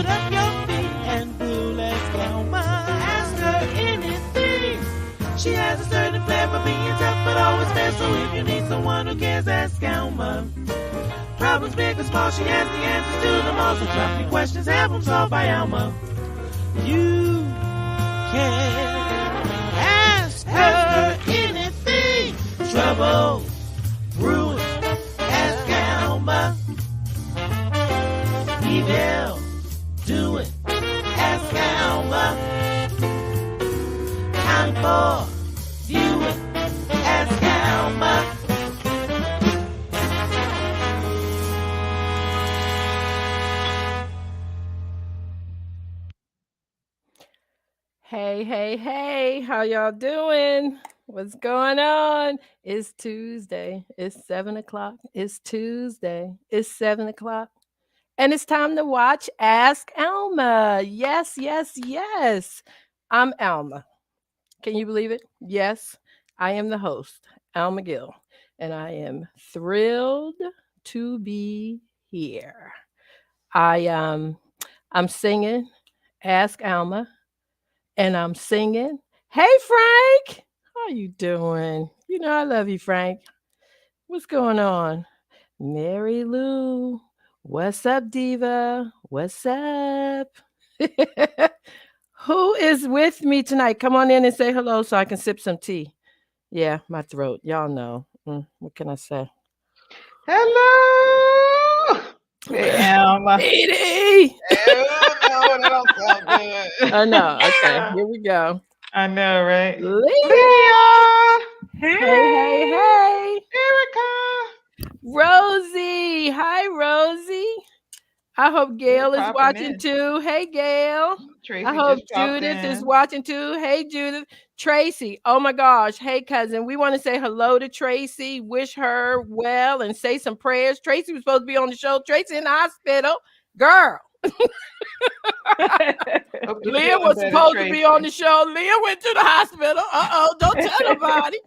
put up your feet and do ask Alma. Ask her anything. She has a certain flair for being tough, but always fair. So if you need someone who cares, ask Alma. Problems big or small, she has the answers to them all. So drop your questions, have them solved by Alma. You can ask her anything. Trouble, ruin, ask Alma. Evil, do it, ask Alma. Time for viewing, ask Alma. Hey, how y'all doing? What's going on? It's Tuesday. It's 7 o'clock. It's Tuesday. It's 7 o'clock. And it's time to watch Ask Alma. Yes. I'm Alma. Can you believe it? Yes, I am the host, Alma Gill. And I am thrilled to be here. I'm singing Ask Alma. And I'm singing, "Hey Frank, how you doing? You know I love you, Frank. What's going on? Mary Lou, what's up, Diva? What's up? Who is with me tonight? Come on in and say hello so I can sip some tea. Yeah, my throat. Y'all know. What can I say? Hello. Hey, Alma. Edie! Oh, no, that don't sound good. I know. Okay, here we go. I know, right? Leah! Hey. Hey. Erica. Rosie. Hi, Rosie. I hope Gail is popping watching in. too. Hey, Gail. Tracy I hope just popped Judith is in. watching too. Hey, Judith. Tracy. Oh my gosh. Hey, cousin. We want to say hello to Tracy, wish her well, and say some prayers. Tracy was supposed to be on the show. Tracy in the hospital. Girl. Hope you're Leah feeling was better, supposed to Tracy. be on the show. Leah went to the hospital. Don't tell nobody.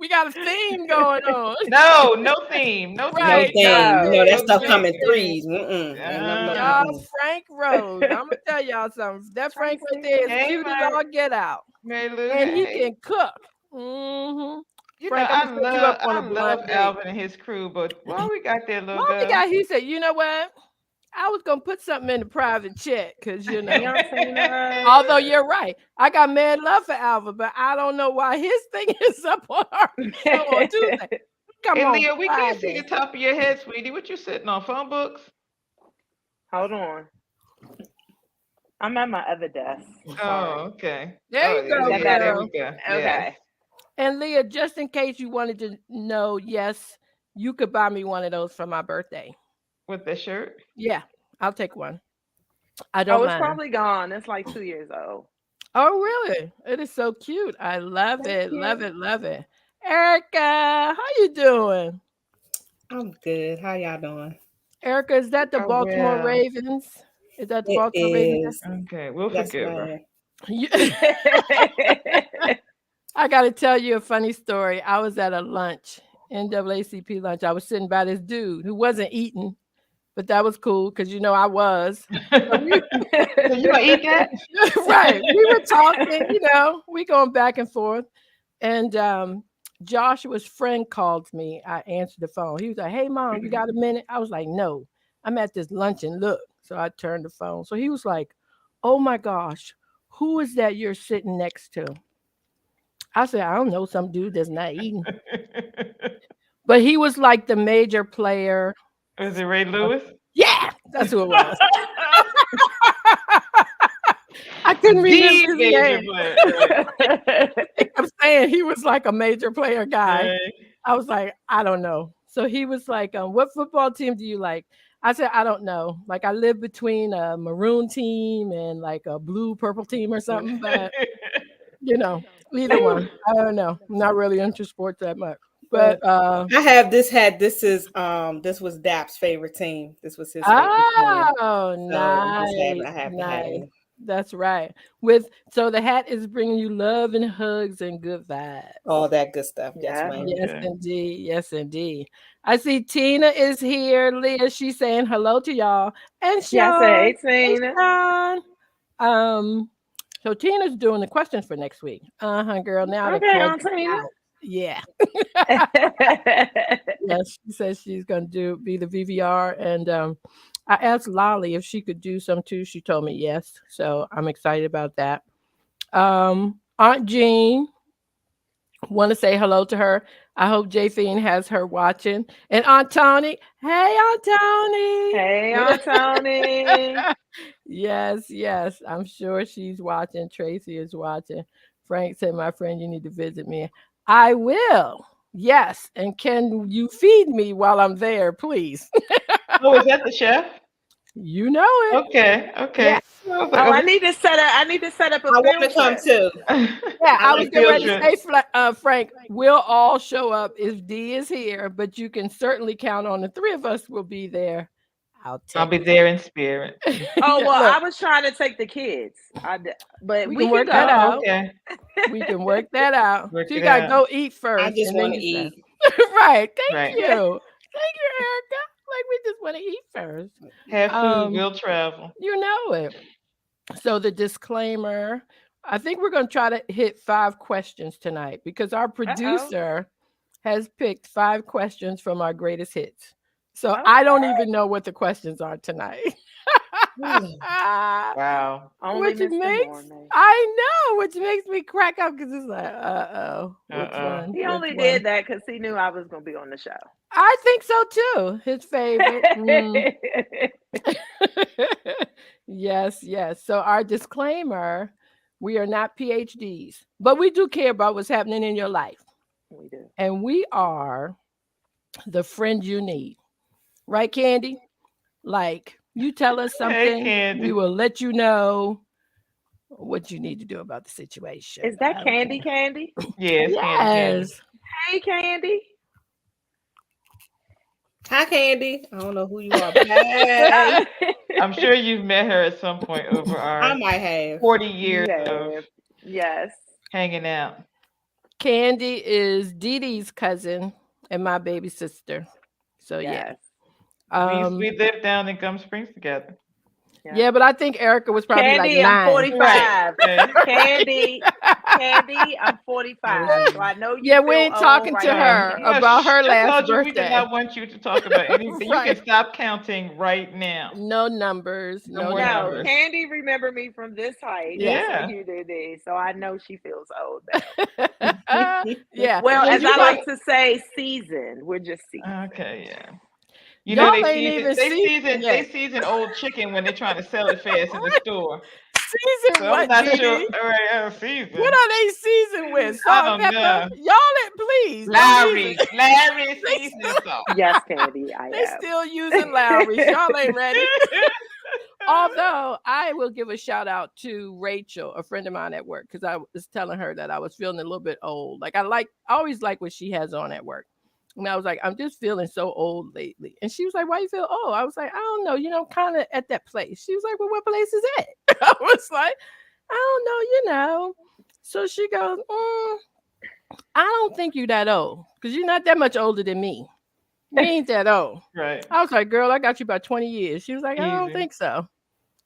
We got a theme going on. No theme. No theme. Right. No thing. You know that No stuff theme. come in threes. Ain't no Y'all, threes. Frank Rose. I'm gonna tell y'all something. That Frank right there is Hey, cute as Frank. all get out, Mary Lou, and he hey. can cook. Mm-hmm. You Frank, know, I'm gonna set you up on a I blind love date. Alvin and his crew, but why we got that little Well, the girl? guy, he said, you know what? I was gonna put something in the private chat because you know. Y'all seen her? Although you're right, I got mad love for Alva, but I don't know why his thing is up on our show on Tuesday. Come Hey, on, Leah, we can't see Friday. the top of your head, sweetie. What you sitting on? Phone books? Hold on. I'm at my other desk. Sorry. Oh, okay. There you go, Is that better? There girl. we go. Okay. Yes. And Leah, just in case you wanted to know, yes, you could buy me one of those for my birthday. With the shirt? Yeah, I'll take one. I don't Oh, it's mind. probably gone. It's like 2 years old. Oh, really? It is so cute. I love it. you. Love it. Erica, how you doing? I'm good. How y'all doing? Erica, is that the Oh, Baltimore well. Ravens? Is that the It Baltimore Ravens? is. Okay, we'll Yes, forgive her. ma'am. I got to tell you a funny story. I was at a lunch, NAACP lunch. I was sitting by this dude who wasn't eating, but that was cool because you know I was. So You gonna eat that? right. We were talking, you know, we going back and forth. And Joshua's friend called me. I answered the phone. He was like, "Hey, mom, you got a minute?" I was like, "No, I'm at this luncheon. Look." So I turned the phone. So he was like, "Oh my gosh, who is that you're sitting next to?" I said, "I don't know, some dude that's not eating." But he was like the major player. Was it Ray Lewis? Yeah, that's who it was. I couldn't remember his name. I'm saying he was like a major player guy. Right. I was like, I don't know. So he was like, what football team do you like? I said, I don't know. Like I live between a maroon team and like a blue purple team or something, but you know, either one. I don't know. I'm not really into sports that much. But I have this hat. This was Dap's favorite team. This was his favorite team. oh, So nice. I have to have Nice. it. That's right. So the hat is bringing you love and hugs and good vibes. All that good stuff. Yes, Yeah. ma'am. Yes, Okay. indeed. Yes, indeed. I see Tina is here. Leah, she's saying hello to y'all. And Yeah, I Sean. said Hey, 18. Sean. So Tina's doing the questions for next week. Girl. Now they Okay, called Aunt you Tina. out. Yeah. Yes, she says she's gonna be the VVR. And I asked Lolly if she could do some too. She told me yes. So I'm excited about that. Aunt Jean, want to say hello to her. I hope Jafine has her watching. And Aunt Tony, hey Aunt Tony. Hey, Aunt Tony. Yes, yes. I'm sure she's watching. Tracy is watching. Frank said, my friend, you need to visit me. I will. Yes. And can you feed me while I'm there, please? Oh, is that the chef? You know it. Okay. Okay. Yeah. I was like, Oh, oh, I need to set up a I want field to come trip. too. Yeah, I like was getting field ready to trip. say, Frank, we'll all show up if Dee is here, but you can certainly count on the three of us will be there. I'll I'll be text there in spirit. Oh, Yeah, well, look, I was trying to take the kids. But we we can can work that go. Oh, out. okay. We can work that out. Work So you it gotta out. go eat I first, just and then want to you say, eat. right. Thank Right. you, Erica. Like we just want to eat first. Have food Um, will travel. you know it. So the disclaimer. I think we're gonna try to hit 5 questions tonight because our Uh-oh. producer has picked 5 questions from our greatest hits. So Okay. I don't even know what the questions are tonight. Wow. Only which Mr. makes Mormon. I know, which makes me crack up because it's like, which Uh-oh. one? He Which only one? did that because he knew I was going to be on the show. I think so too. His favorite. Yes, yes. So our disclaimer: we are not PhDs, but we do care about what's happening in your life, We do. and we are the friend you need, right, Candy? Like you tell us Hey, something, we Candy. will let you know what you need to do about the situation. Is that Candy Okay. Candy? Yeah, it's Candy. Yes. Hey, Candy. Hi, Candy. I don't know who you are, but hey, I'm sure you've met her at some point over I our might have. 40 You years of have. Yes. hanging out. Candy is Dee Dee's cousin and my baby sister. So yeah. Yes. We lived down in Gum Springs together. Yeah, but I think Erica was probably Candy, like I'm 9. 45. Okay. Candy, I'm 45. So I know you Yeah, we feel ain't old talking right to now, her Candy. about her I last told you we did birthday. not want you to talk about anything. You Right. can stop counting right now. No numbers. No No more No, numbers. Candy remember me from this height. Yeah. Just Yeah. like you did. So I know she feels old now. Yeah. Well, Well, as you I know, like to say, seasoned. We're just seasoned. okay, yeah. You know Y'all ain't even seasoned they yet. season old chicken when they're trying to sell it fast in the store. Season So I'm what, not Dee sure. Dee? All right, season. What are they seasoned with? I Salt and don't pepper? know. Y'all, please. Don't use it. Larry They seasoning salt. Yes, Candy, I They am. still using Lowry's. Y'all ain't ready. Although I will give a shout out to Rachel, a friend of mine at work, because I was telling her that I was feeling a little bit old. Like I always like what she has on at work. And I was like, I'm just feeling so old lately. And she was like, why you feel old? I was like, I don't know, kind of at that place. She was like, well, what place is it? I was like, I don't know. So she goes, I don't think you're that old because you're not that much older than me. You ain't that old. Right. I was like, girl, I got you about 20 years. She was like, I don't Easy. think so.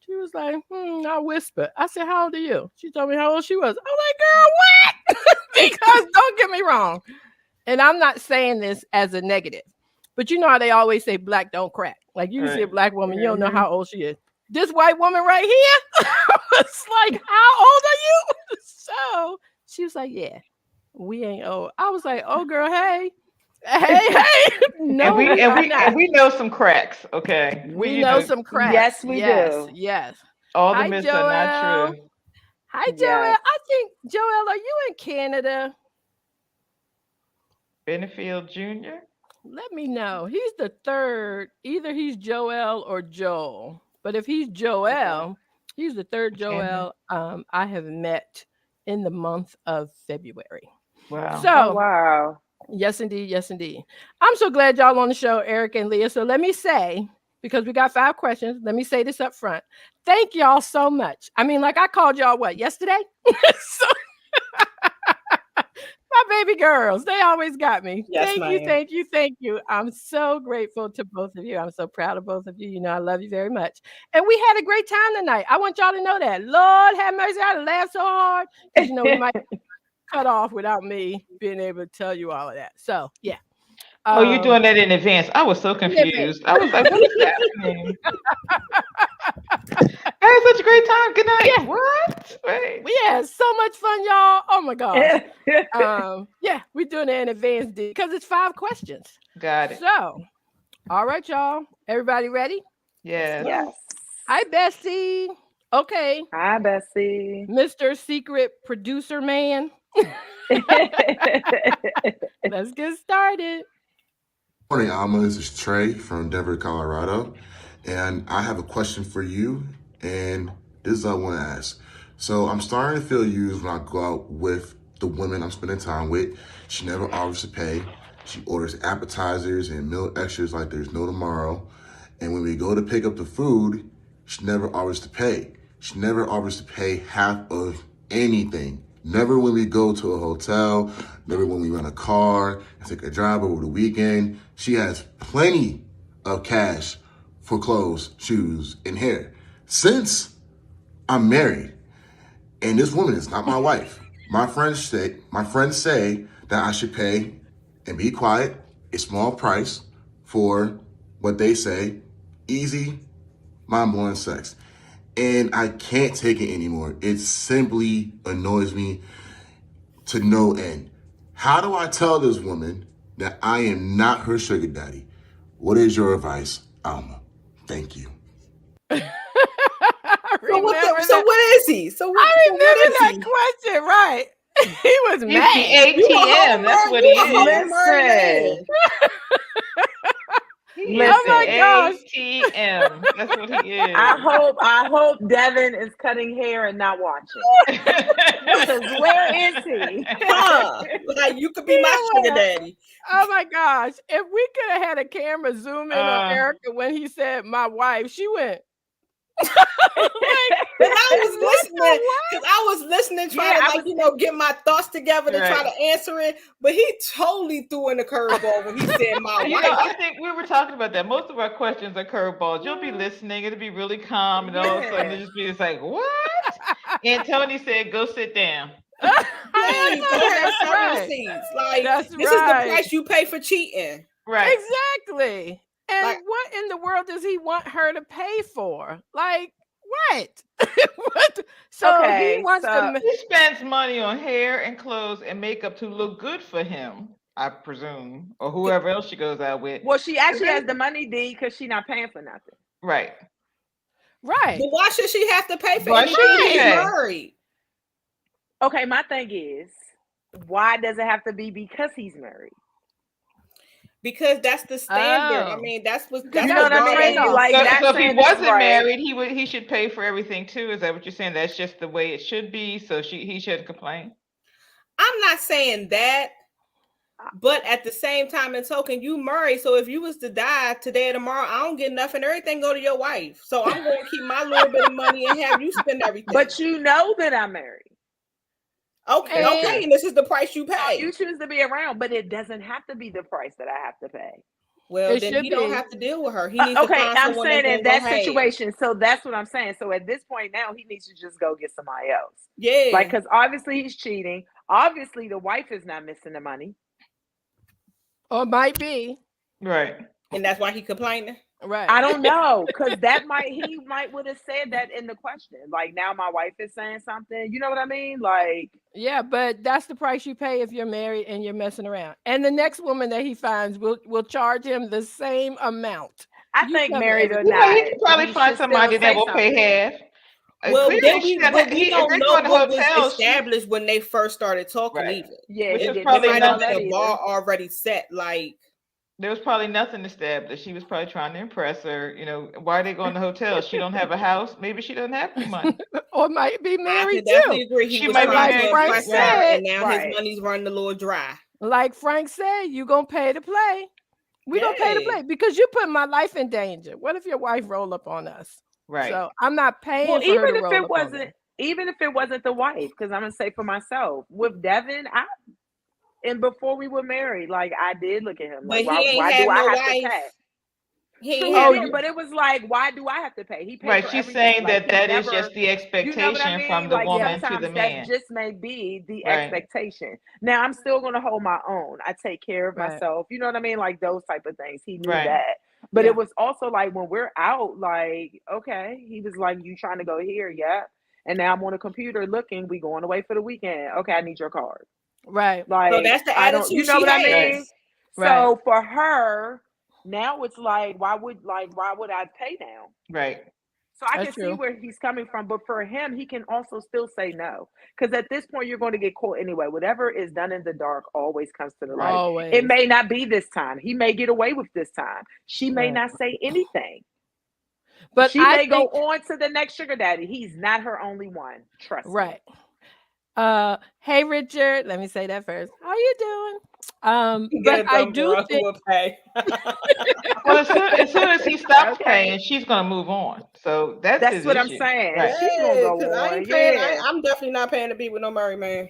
She was like, I whispered. I said, how old are you? She told me how old she was. I was like, girl, what? Because don't get me wrong. And I'm not saying this as a negative, but you know how they always say black don't crack. Like you can see a Right. black woman, you don't know how old she is. This white woman right here was like, how old are you? So she was like, yeah, we ain't old. I was like, oh girl, hey. No, and we know some cracks, okay? We know some cracks. Yes, we do. Yes. All the Hi, myths are not Joel. true. Hi, Joel. Yes. I think, Joel, are you in Canada? Benefield Jr. Let me know. He's the third. Either he's Joel or Joel. But if he's Joel, he's the third Joel I have met in the month of February. Wow. So, Oh, wow. yes, indeed. Yes, indeed. I'm so glad y'all on the show, Eric and Leah. So let me say, because we got 5 questions, let me say this up front. Thank y'all so much. I mean, like I called y'all yesterday? So, my baby girls, they always got me. Yes, Thank ma'am. you, thank you, thank you. I'm so grateful to both of you. I'm so proud of both of you. You know, I love you very much. And we had a great time tonight. I want y'all to know that. Lord have mercy, I laughed so hard because, you know, we might cut off without me being able to tell you all of that. So, yeah. Oh, you're doing that in advance. I was so confused. I was like, what is happening? I had such a great time. Good night. Yeah. What? Wait. We had so much fun, y'all. Oh my gosh. Yeah, we're doing it in advance because it's 5 questions. Got it. So, all right, y'all. Everybody ready? Yes. Yes. Hi, Bessie. Okay, Hi, Bessie. Mr. Secret Producer Man. Let's get started. Morning, Alma. This is Trey from Denver, Colorado, and I have a question for you. And this is what I want to ask. So I'm starting to feel used when I go out with the women I'm spending time with. She never offers to pay. She orders appetizers and meal extras like there's no tomorrow. And when we go to pick up the food, she never offers to pay. She never offers to pay half of anything. Never when we go to a hotel, never when we rent a car and take a drive over the weekend. She has plenty of cash for clothes, shoes, and hair. Since I'm married, and this woman is not my wife, my friends say that I should pay and be quiet, a small price for what they say, easy, mind-blowing sex. And I can't take it anymore. It simply annoys me to no end. How do I tell this woman that I am not her sugar daddy? What is your advice, Alma? Thank you. So what is he? I remember that question, right? He was He's mad. the ATM. That's what he is. Listen. He Listen. is Oh my the gosh. ATM. That's what he is. I hope Devin is cutting hair and not watching. Because where is he? Like you could be my sugar daddy. Oh my gosh. If we could have had a camera zoom in on Erica when he said my wife, she went. I was listening, trying to get my thoughts together to try to answer it, but he totally threw in the curveball when he said my wife. I think we were talking about that. Most of our questions are curveballs. You'll be listening, it'll be really calm, and all of a sudden it'll just be just like, what? And Tony said, go sit down. Please, don't have several seats. Like this is the price you pay for cheating. Right. Exactly. And what in the world does he want her to pay for? Like, what? What? So he wants to. He spends money on hair and clothes and makeup to look good for him, I presume, or whoever else she goes out with. Well, she actually has the money, D, because she's not paying for nothing. Right. Right. But why should she have to pay for anything? He's married. Okay, my thing is, why does it have to be because he's married? Because that's the standard. I mean, that's what you know what I mean. Like, so if he wasn't married, he should pay for everything too. Is that what you're saying? That's just the way it should be. So he shouldn't complain. I'm not saying that, but at the same time and token, you married. So if you was to die today or tomorrow, I don't get nothing. Everything go to your wife. So I'm going to keep my little bit of money and have you spend everything. But you know that I'm married. Okay, and this is the price you pay. You choose to be around, but it doesn't have to be the price that I have to pay. Well, then he don't have to deal with her. He needs to find I'm someone saying in that situation. Hey. So that's what I'm saying. So at this point now, he needs to just go get somebody else. Yeah, like because obviously he's cheating. Obviously, the wife is not missing the money. Or might be. Right. And that's why he complaining. Right. I don't know, because he might would have said that in the question. Like, now my wife is saying something. You know what I mean? Like, yeah, but that's the price you pay if you're married and you're messing around. And the next woman that he finds will charge him the same amount. I think married or not, he could probably find somebody that will pay half. Well, we don't know what was established when they first started talking. Even it might have been a bar already set. Like, there was probably nothing established. She was probably trying to impress her. You know, why are they going to hotels? She don't have a house. Maybe she doesn't have any money. Or might be married too. Agree. She might be like Frank said, and now his money's running a little dry. Like Frank said, you gonna pay to play. We gonna pay to play because you put my life in danger. What if your wife roll up on us? Right. So I'm not paying Well, for her to roll up on me. even if it wasn't the wife, because I'm gonna say for myself, with Devin, and before we were married, like I did look at him But like, he ain't why do have I no have to wife. pay? He True, ain't he have did, but it was like, why do I have to pay? He paid Right. for She's everything. saying Like that he is never, just the you know what I expectation from mean? the Like woman to the sometimes that man. just may be the Right. expectation. Now I'm still gonna hold my own. I take care of Right. myself. You know what I mean? Like those type of things. He knew Right. that. But Yeah. it was also like when we're out, like, okay, he was like, you trying to go here? Yeah. And now I'm on a computer looking, we going away for the weekend. Okay, I need your card. Right. Like, So that's the I don't, you attitude know she what I has. mean? Right. So for her, now it's like, why would I pay now? Right. So I That's can see true. where he's coming from, but for him, he can also still say no. Because at this point, you're going to get caught anyway. Whatever is done in the dark always comes to the light. Always. It may not be this time. He may get away with this time. She may Right. not say anything. But She I may go think on to the next sugar daddy. He's not her only one. Trust me. right. Hey Richard, let me say that first. How you doing? But I do think will pay. Well, as soon as he stops Okay. paying, she's gonna move on. So that's his what I'm issue. saying. Right. She's gonna go Because I on. ain't paying. Yeah. I'm definitely not paying to be with no married man.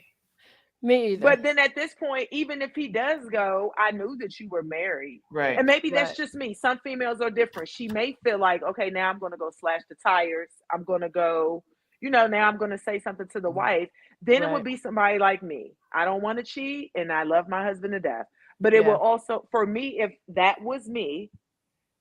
me either. But then at this point, even if he does go, I knew that you were married. Right. And maybe that's Right. just me. Some females are different. She may feel like, okay, now I'm going to go slash the tires. I'm going to go, now I'm going to say something to the wife. Then it would Right. be somebody like me. I don't want to cheat and I love my husband to death. But it Yeah. will also, for me, if that was me,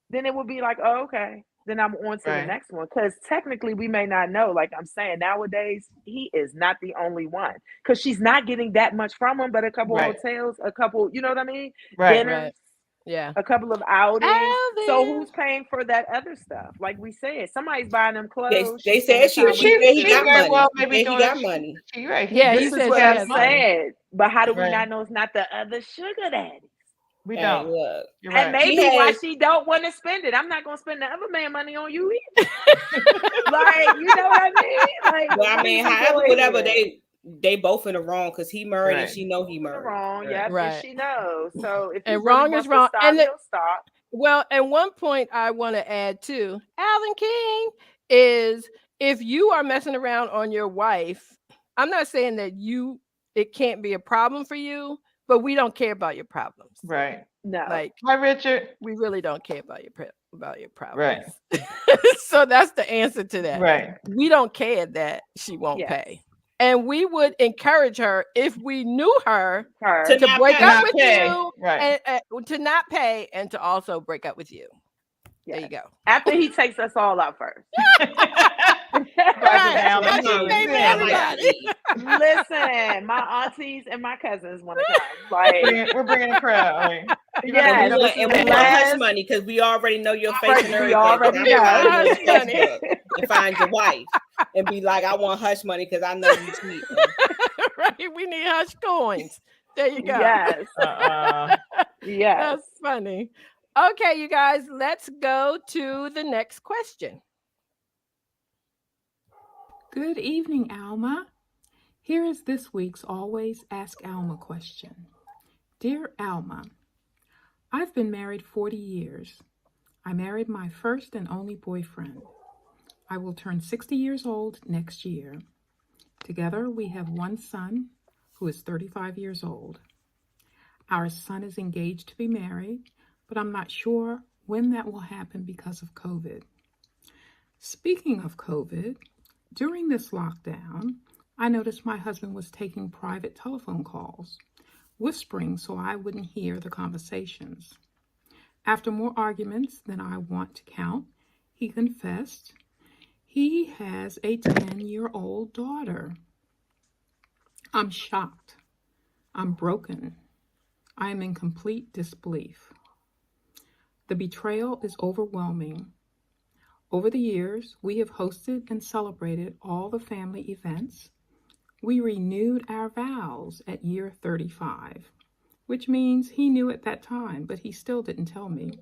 then it would be like, oh, okay. Then I'm on to the Right. next one. Because technically, we may not know. Like I'm saying, nowadays, he is not the only one. Because she's not getting that much from him, but a couple Right. hotels, a couple, you know what I mean? Right. Dinners, Right. Yeah. a couple of outings. So Alvin. who's paying for that other stuff? Like we said, somebody's buying them They clothes. they she's spending said time with she the said he She got kids. very money. well He maybe said he doing got it. money. She right. Yeah, he This is says what he I'm has money. saying. But how do we Right. not know it's not the other sugar daddy? We Hey, don't. look. You're And right. maybe He why has- she don't want to spend it. I'm not gonna spend the other man money on you either. Like, you know what I mean? Like, Well, I what mean, is he however, doing whatever here? they both in the wrong because he married and Right. she know he Both in the married. wrong, Right. yep, and Right. she knows. So if he And really wrong wants is to wrong. stop, And he'll stop. well, and one point I want to add too, Alvin King, is if you are messing around on your wife, I'm not saying that it can't be a problem for you, but we don't care about your problems. Right. No. Like Hi, Richard. we really don't care about your Right. problems. So that's the answer to that. Right. We don't care that she won't Yes. pay. And we would encourage her if we knew her Her. To to not break pay. up Not with pay. you Right. and to not pay and to also break up with you. There you Yes. go. After he takes us all out first. Right. Down That's the what kids. made I like everybody. to eat. Listen, my aunties and my cousins want to come. Like, We're bringing a crowd. Right. You're yes, gonna And we this want, is and the we want hush last. money because we already know your face Right, and we everything. already I'm know. gonna find you Hush on money. Facebook and find your wife and be like, I want hush money because I know you cheat. Right? We need hush coins. There you go. Yes. Uh-uh. Yes. That's funny. Okay, you guys, let's go to the next question. Good evening, Alma. Here is this week's Always Ask Alma question. Dear Alma, I've been married 40 years. I married my first and only boyfriend. I will turn 60 years old next year. Together, we have one son who is 35 years old. Our son is engaged to be married, but I'm not sure when that will happen because of COVID. Speaking of COVID, during this lockdown, I noticed my husband was taking private telephone calls, whispering so I wouldn't hear the conversations. After more arguments than I want to count, he confessed he has a 10-year-old daughter. I'm shocked. I'm broken. I am in complete disbelief. The betrayal is overwhelming. Over the years, we have hosted and celebrated all the family events. We renewed our vows at year 35, which means he knew at that time, but he still didn't tell me.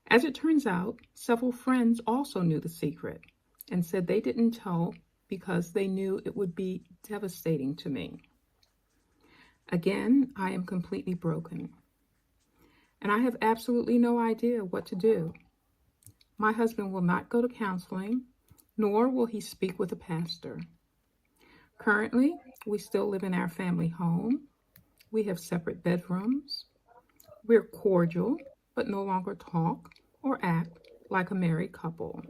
As it turns out, several friends also knew the secret and said they didn't tell because they knew it would be devastating to me. Again, I am completely broken, and I have absolutely no idea what to do. My husband will not go to counseling, nor will he speak with a pastor. Currently, we still live in our family home. We have separate bedrooms. We're cordial, but no longer talk or act like a married couple.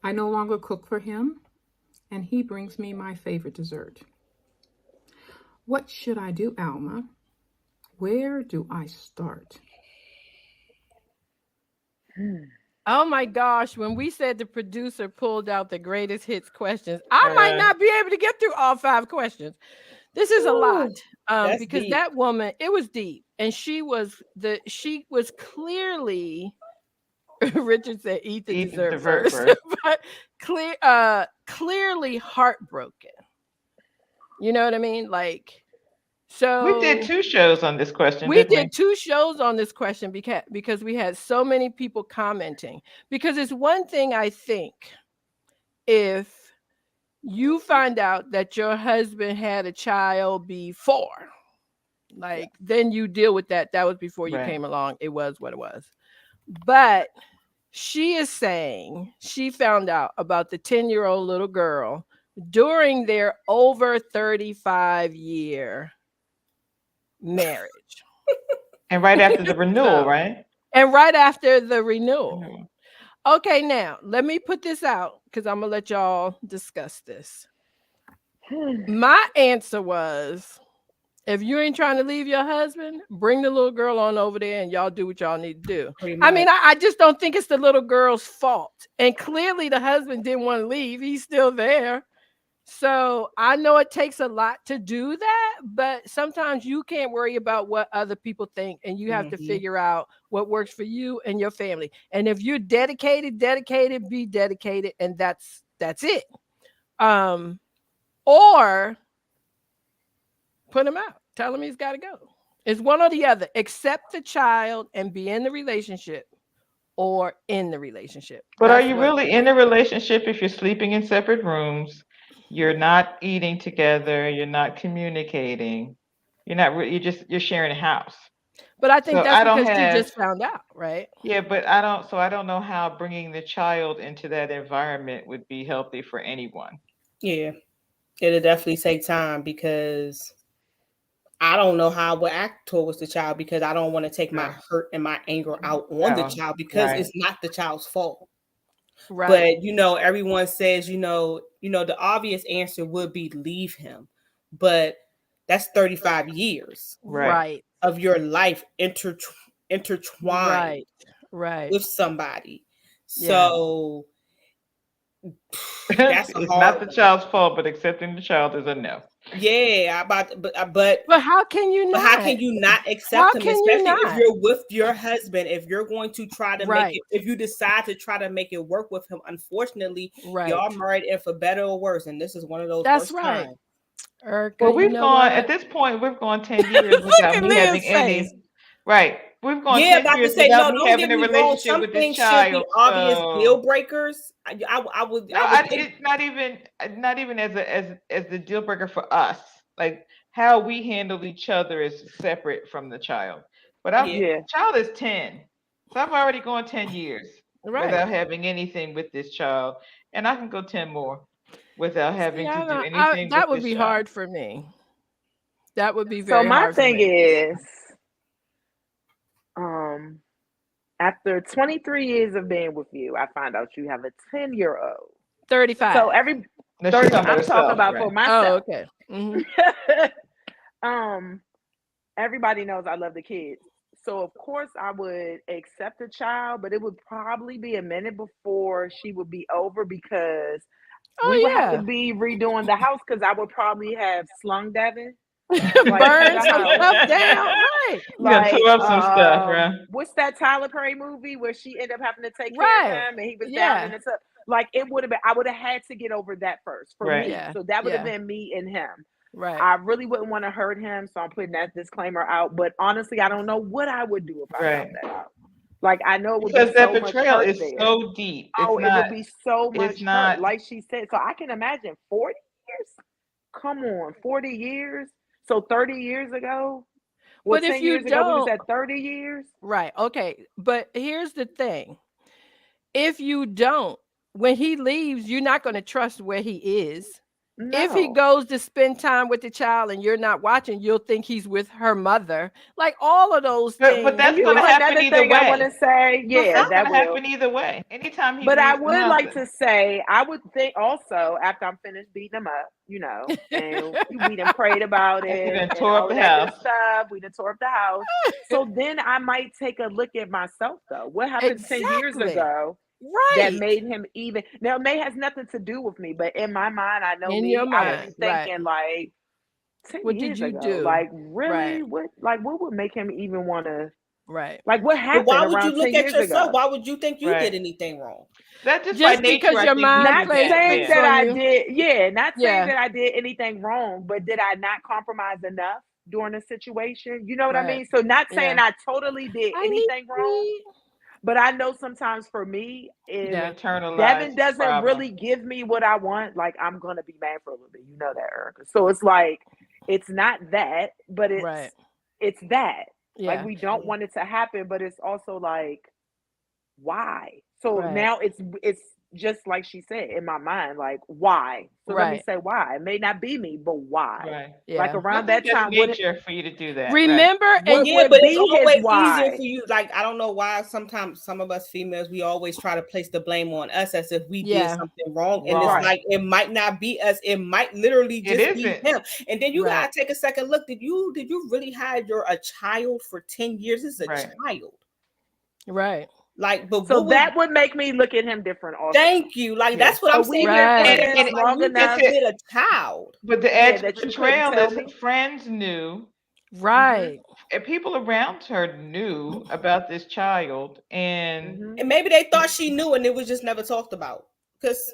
I no longer cook for him, and he brings me my favorite dessert. What should I do, Alma? Where do I start? Oh my gosh, when we said the producer pulled out the greatest hits questions, I might not be able to get through all 5 questions. This is a lot. That's Because deep. that woman, it was deep. And she was clearly Richard said eat the dessert first. But clearly heartbroken. You know what I mean? Like, so We did 2 shows on this question, we didn't did 2 shows on this question because we had so many people commenting. Because it's one thing, I think, if you find out that your husband had a child before, like, then you deal with that. That was before you Right. came along. It was what it was. But she is saying she found out about the 10-year-old little girl during their over 35-year marriage. And right after the renewal, right? And right after the renewal. Okay, now let me put this out because I'm gonna let y'all discuss this. My answer was, if you ain't trying to leave your husband, bring the little girl on over there and y'all do what y'all need to do. I mean, I just don't think it's the little girl's fault. And clearly the husband didn't want to leave. He's still there. So I know it takes a lot to do that, but sometimes you can't worry about what other people think, and you have to figure out what works for you and your family. And if you're dedicated, be dedicated, and that's it. Or put him out. Tell him he's got to go. It's one or the other. Accept the child and be in the relationship, or in the relationship. But are you really in a relationship if you're sleeping in separate rooms? You're not eating together. You're not communicating. You're sharing a house. But I think that's because she just found out, right? Yeah, but I don't know how bringing the child into that environment would be healthy for anyone. Yeah, it'll definitely take time because I don't know how I would act towards the child because I don't want to take my hurt and my anger out on the child because it's not the child's fault. Right. But everyone says, the obvious answer would be leave him. But that's 35 years of your life intertwined with somebody. So that's it's not the child's fault, but accepting the child is a no. Yeah, but how can you not? How can you not accept him, especially if you're with your husband? If you're going to try to make it, if you decide to try to make it work with him, unfortunately, y'all married in for better or worse, and this is one of those worst times. Well, we've gone at this point. We've gone 10 years without me having any. Right. We've gone 10 years without me having a relationship with this child. Obvious deal breakers. I would. It's not even as the deal breaker for us. Like how we handle each other is separate from the child. But our child is 10, so I've already gone 10 years without having anything with this child, and I can go 10 more without having to do anything. That would be hard for me. That would be very hard. So my thing is. After 23 years of being with you, I find out you have a 10-year-old. 35. So I'm talking about for myself. Oh, okay. Everybody knows I love the kids. So of course I would accept a child, but it would probably be a minute before she would be over because we would have to be redoing the house because I would probably have slung Devin. Burn some stuff down, right? Like, tore up some stuff, right? What's that Tyler Perry movie where she ended up having to take care of him and he was down in the tub? Like it would have been, I would have had to get over that first for me. Yeah. So that would have been me and him. Right. I really wouldn't want to hurt him, so I'm putting that disclaimer out. But honestly, I don't know what I would do if I found that out. Like I know it would because be so that betrayal much is there. so deep. It would be so much hurt, like she said. So I can imagine 40 years. Come on, 40 years. So 30 years ago. But if you don't, was that 30 years? Right. Okay. But here's the thing. if you don't, when he leaves, you're not going to trust where he is. No. If he goes to spend time with the child and you're not watching, you'll think he's with her mother. Like all of those things. But that's And going to happen another either thing way. I want to say, yeah, That's that going to will happen either way. Anytime he But I leaves the would house, like to say, I would think also after I'm finished beating him up, you know, and we done prayed about After you it done and tore up all the that good house. stuff. We done tore up the house. So then I might take a look at myself though. What happened 10 years Exactly. ago that Right. made him even now? It may has nothing to do with me, but in my mind, I know In me, your I would mind, be thinking like 10 What did years you ago, do? like really, Right. what would make him even want to? Right. Like what But happened why would you around look 10 at years yourself? ago? Why would you think you Right. did anything wrong? That's just by Just nature. because I your think we mind do Not plays that. saying tricks that on I you. did, not saying Yeah. that I did anything wrong, but did I not compromise enough during the situation? You know what I Right. mean? So not saying Yeah. I totally did I anything wrong, need. but I know sometimes for me, You if Yeah. internalize Devin the doesn't problem. really give me what I want, like I'm gonna be mad for a little bit. You know that, Erica. So it's like it's not that, but Right. it's that. Like Yeah. we don't want it to happen, but it's also like why? So Right. now it's just like she said in my mind, like why? So let me Right. say why. It may not be me, but why? Right. Like Yeah. I around think that that's time, what nature for you to do that. Right. Remember, and Yeah, would but it's be his always easier why? for you. Like, I don't know why sometimes some of us females, we always try to place the blame on us as if we did Yeah. something wrong. And Wrong. it's like, it might not be us. It might literally It just be isn't. him. And then you Right. gotta take a second look. Did you really hide a child for 10 years? It's a Right. child. Right. Like, but So what that would make me look at him different also. thank you. Like, Yeah. that's what So I'm we've saying. been Right. friends And long you enough. just with a child. But the Yeah, that you couldn't betrayal tell is me. friends knew, Right. and people around her knew about this child, and Mhm. And maybe they thought she knew and it was just never talked about. Because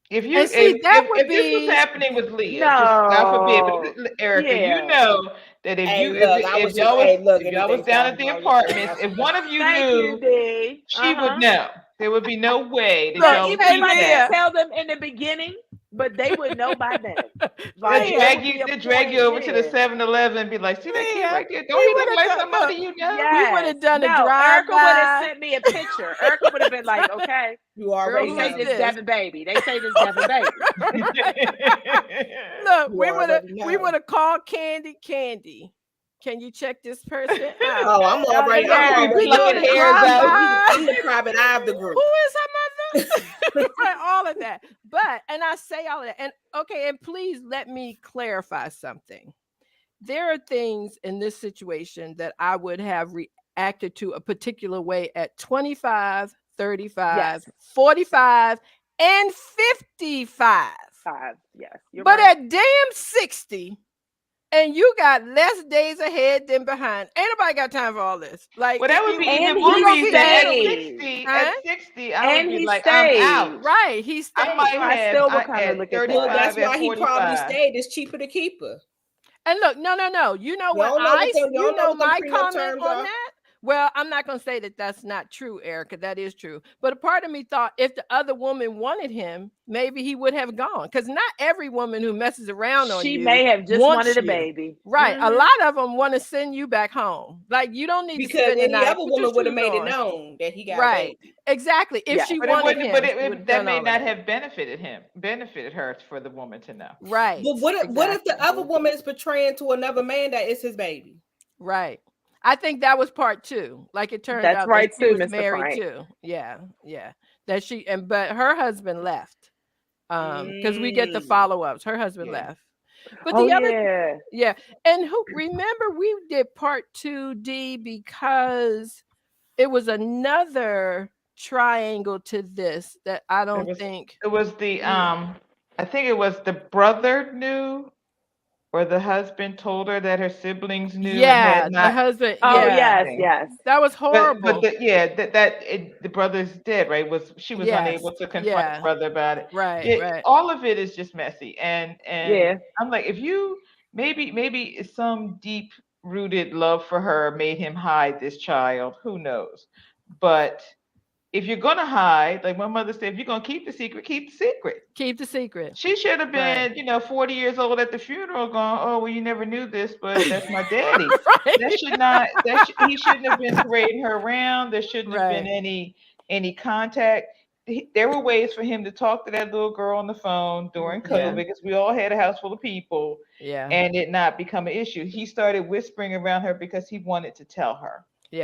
if you And see, that would if this was be happening with Leah, just God forbid, No. but Erica, you Yeah. know that if hey, you look, I was if just y'all was look, if y'all was anything down at the possible. apartments, if one of you Thank you, knew, D. she would know. There would be no way that Look, y'all would Even hey, if I keep Leah. didn't that. tell them in the beginning, but they would know by then. Like They there would be a drag point. you over to the Yeah. 7-Eleven and be like, see that kid Leah, right there? we Don't he look would like have somebody look, you know? we would have done a No, Erica would have drive-by. sent me a picture. Erica would have been like, okay, You Girl, already they say who's know. this this? Devin baby. They say this Devin baby. Look, You we already know. would have called Candy. Can you check this person out? Oh, I'm Y'all already. know, I'm Yeah, we already doing plucking a looking. hairs out. I'm the private eye of the group. Who is her mother? Right, all of that. But, and I say all of that. And okay, and please let me clarify something. There are things in this situation that I would have reacted to a particular way at 25, 35, Yes. 45, and 55. Yes. You're But right. at damn 60, and you got less days ahead than behind. Ain't nobody got time for all this. Like, Well, that would be And even he one don't reason. stayed. Huh? At 60, I would And be he like, I'm stayed. out. Right, he I stayed. might So I have still would kind of at look at 35, that. Well, that's why at he probably 45. stayed. It's cheaper to keep her. And look, no. You know what Y'all know what them, you know what them my prenup comment terms on are. that? Well, I'm not going to say that that's not true, Erica. That is true. But a part of me thought if the other woman wanted him, maybe he would have gone. Because not every woman who messes around on She you may have just wants wanted a you. baby. Right. A Mhm. lot of them want to send you back home. Like, you don't need to Because spend the any night. other Put your woman would have shoes made it on. known that he got a Right. baby. Exactly. If Yeah. she But it wanted would, him, but she would it, have that done may all of not that. have benefited her for the woman to know. Right. But what if the Exactly. other woman is betraying to another man that is his baby? Right. I think that was part 2. Like, it turned That's out right that she too, was Mr. married Frank. too. Yeah. That but her husband left. Because we get the follow-ups. Her husband Yeah. left. But Oh the other yeah. yeah. And remember we did part 2D because it was another triangle to this that I don't think It was the I think it was the brother knew, or the husband told her that her siblings knew and Yeah, had the not husband. Oh said Yeah. yes, anything. yes. That was But horrible. the brother's dead, right? She was Yes. unable to confront Yeah. the brother about it. Right. All of it is just messy, and Yeah. I'm like, if you maybe some deep rooted love for her made him hide this child. Who knows? But if you're gonna hide, like my mother said, if you're gonna keep the secret, keep the secret. Keep the secret. She should have Right. been, 40 years old at the funeral, going, "Oh, well, you never knew this, but that's my daddy." Right. That should not. He shouldn't have been parading her around. There shouldn't have been Right. any any contact. There were ways for him to talk to that little girl on the phone during COVID because we all had a house full of people, and it not become an issue. He started whispering around her because he wanted to tell her.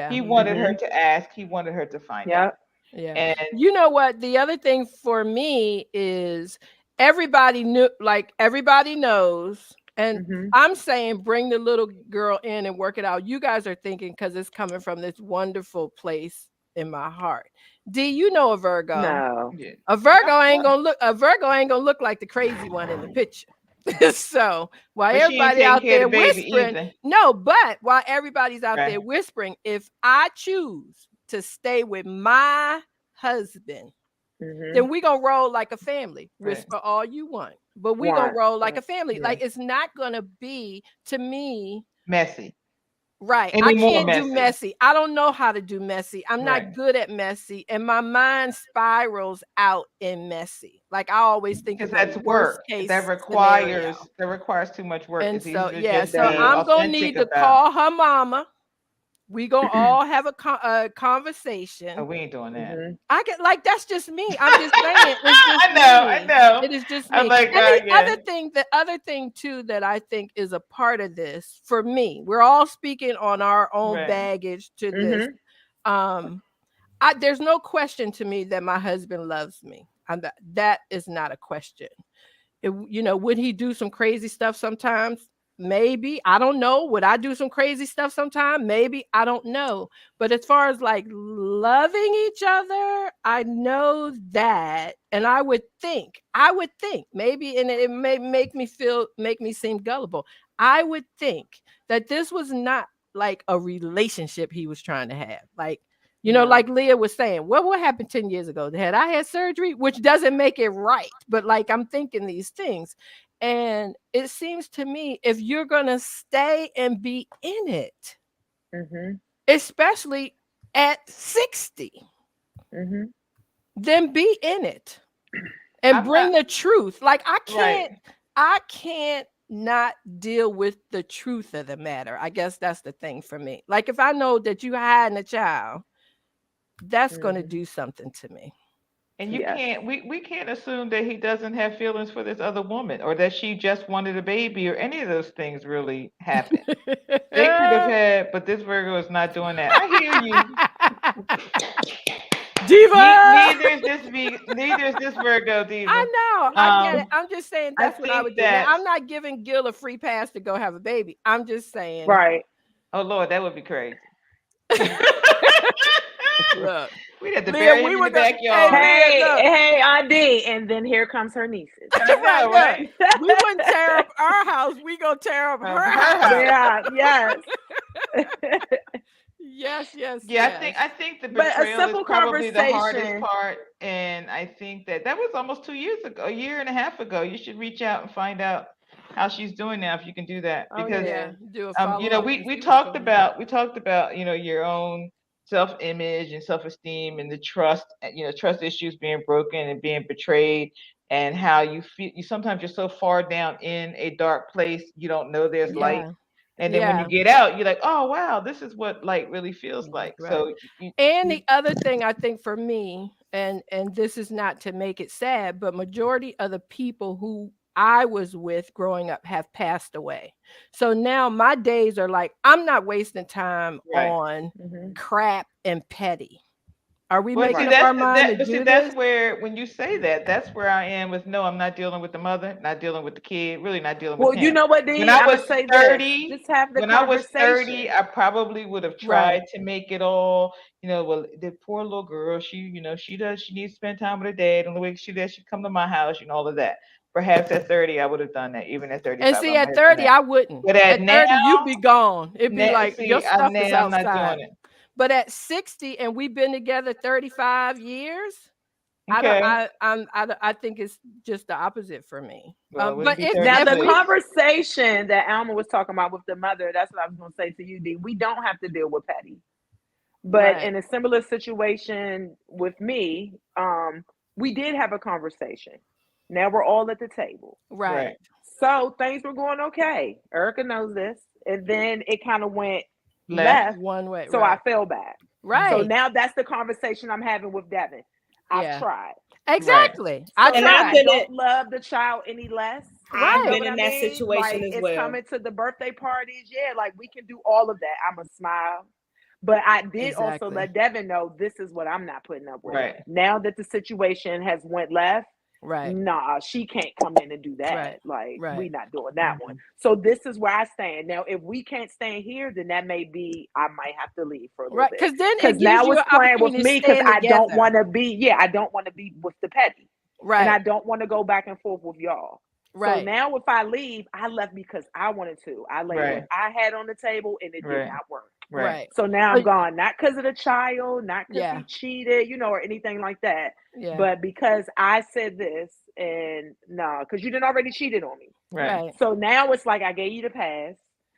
He wanted her to ask. He wanted her to find out. Yeah. And you know what? The other thing for me is everybody knew, like everybody knows. And I'm saying bring the little girl in and work it out. You guys are thinking because it's coming from this wonderful place in my heart. D, you know a Virgo. No. A Virgo ain't gonna look like the crazy one in the picture. So while everybody out there whispering, while everybody's out there whispering, if I choose to stay with my husband, then we gonna roll like a family. Whisper all you want, but we gonna roll like a family. Like it's not gonna be, to me, messy. Right. I can't do messy. I don't know how to do messy. I'm not good at messy. And my mind spirals out in messy. Like I always think of that's worst work. case That requires too much work. And so so I'm gonna need to call her mama. We gonna all have a conversation. Oh, we ain't doing that. I get like that's just me. I'm just saying. It's just I know. It is just me. I'm like, and the other thing too that I think is a part of this for me, we're all speaking on our own baggage to this. There's no question to me that my husband loves me. That is not a question. Would he do some crazy stuff sometimes? Maybe. I don't know. Would I do some crazy stuff sometime? Maybe. I don't know. But as far as like loving each other, I know that. And I would think, maybe, and it may make me seem gullible. I would think that this was not like a relationship he was trying to have. Like, like Leah was saying, what happened 10 years ago? Had I had surgery, which doesn't make it right. But like, I'm thinking these things. And it seems to me, if you're going to stay and be in it, especially at 60, then be in it and bring the truth. Like I can't not deal with the truth of the matter. I guess that's the thing for me. Like if I know that you hiding a child, that's going to do something to me. And you can't, we can't assume that he doesn't have feelings for this other woman or that she just wanted a baby or any of those things really happened. They could have had, but this Virgo is not doing that. I hear you. Diva! Neither is this Virgo, Diva. I know. I get it. I'm just saying that's what I would do. Now, I'm not giving Gill a free pass to go have a baby. I'm just saying. Right. Oh, Lord, that would be crazy. Look. We'd have to bury him in the backyard. Hey, Auntie, and then here comes her nieces. Right. We wouldn't tear up our house. We gonna tear up her house. Yeah, yes. Yeah, I think the betrayal is probably the hardest part, and I think that was almost 2 years ago, a year and a half ago. You should reach out and find out how she's doing now if you can do that, because do a we talked about your own self-image and self-esteem and the trust issues being broken and being betrayed, and how you feel sometimes you're so far down in a dark place you don't know there's light, and then when you get out you're like, oh wow, this is what light really feels like. So the other thing I think for me, and this is not to make it sad, but majority of the people who I was with growing up have passed away. So now my days are like, I'm not wasting time on crap and petty. Are we making up our mind to do this? That's where, when you say that, that's where I am with, no, I'm not dealing with the mother, not dealing with the kid, really not dealing with him. Well, you know what, Dee? When I was 30, just have the when I was 30, I probably would have tried to make it all, well, the poor little girl, she needs to spend time with her dad. On the way she does, she come to my house, all of that. Perhaps at 30, I would have done that. Even at 35. And see, at 30, I wouldn't. But at now, 30, you'd be gone. It'd be like, your stuff is outside. I'm not doing it. But at 60, and we've been together 35 years, I think it's just the opposite for me. Well, but now the conversation that Alma was talking about with the mother, that's what I was going to say to you, Dee. We don't have to deal with petty. But in a similar situation with me, we did have a conversation. Now we're all at the table. Right. So things were going okay. Erica knows this. And then it kind of went left one way. So I fell back. Right. So now that's the conversation I'm having with Devin. I've tried. Exactly. Right. So I don't love the child any less. I've You know been in that situation like, as it's well. coming to the birthday parties. Yeah, like we can do all of that. I'm a smile. But I did also let Devin know this is what I'm not putting up with. Right. Now that the situation has went left, right. Nah, she can't come in and do that. Right. Like, Right. we not doing that one. So this is where I stand. Now, if we can't stand here, then that may be, I might have to leave for a little bit. Because then Because it gives now you it's an playing with opportunity me to because stand I don't together. want to be, I don't want to be with the petty. Right. And I don't want to go back and forth with y'all. So Right. now if I leave, I left because I wanted to. I laid Right. what I had on the table and it Right. did not work. Right. So now I'm gone, not because of the child, not because Yeah. he cheated, you know, or anything like that, Yeah. but because I said this and no, because you didn't already cheated on me. Right. So now it's like I gave you the pass.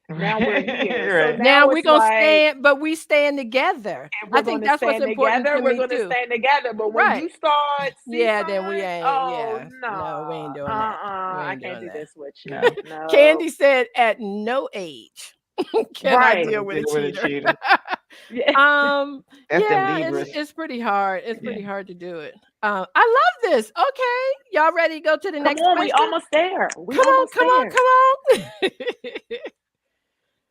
Now we're here. Right. So Now now we're it's gonna like, stand, but we stand together. and we're I think gonna that's what's stand important together. to We're me gonna too. stand together. But when Right. you start, Yeah, then we ain't. oh Yeah. no, No, we ain't doing that. We I ain't can't doing do that. this with you. No. No. Candy said, "At no age can I Right. deal with a Deal with a cheater." cheater. Yeah. That's them Yeah, Libras. it's pretty hard. It's pretty hard to do it. I love this. Okay, y'all ready to go to the Come next on, question? we almost there. We Come on, almost come there. on, come on.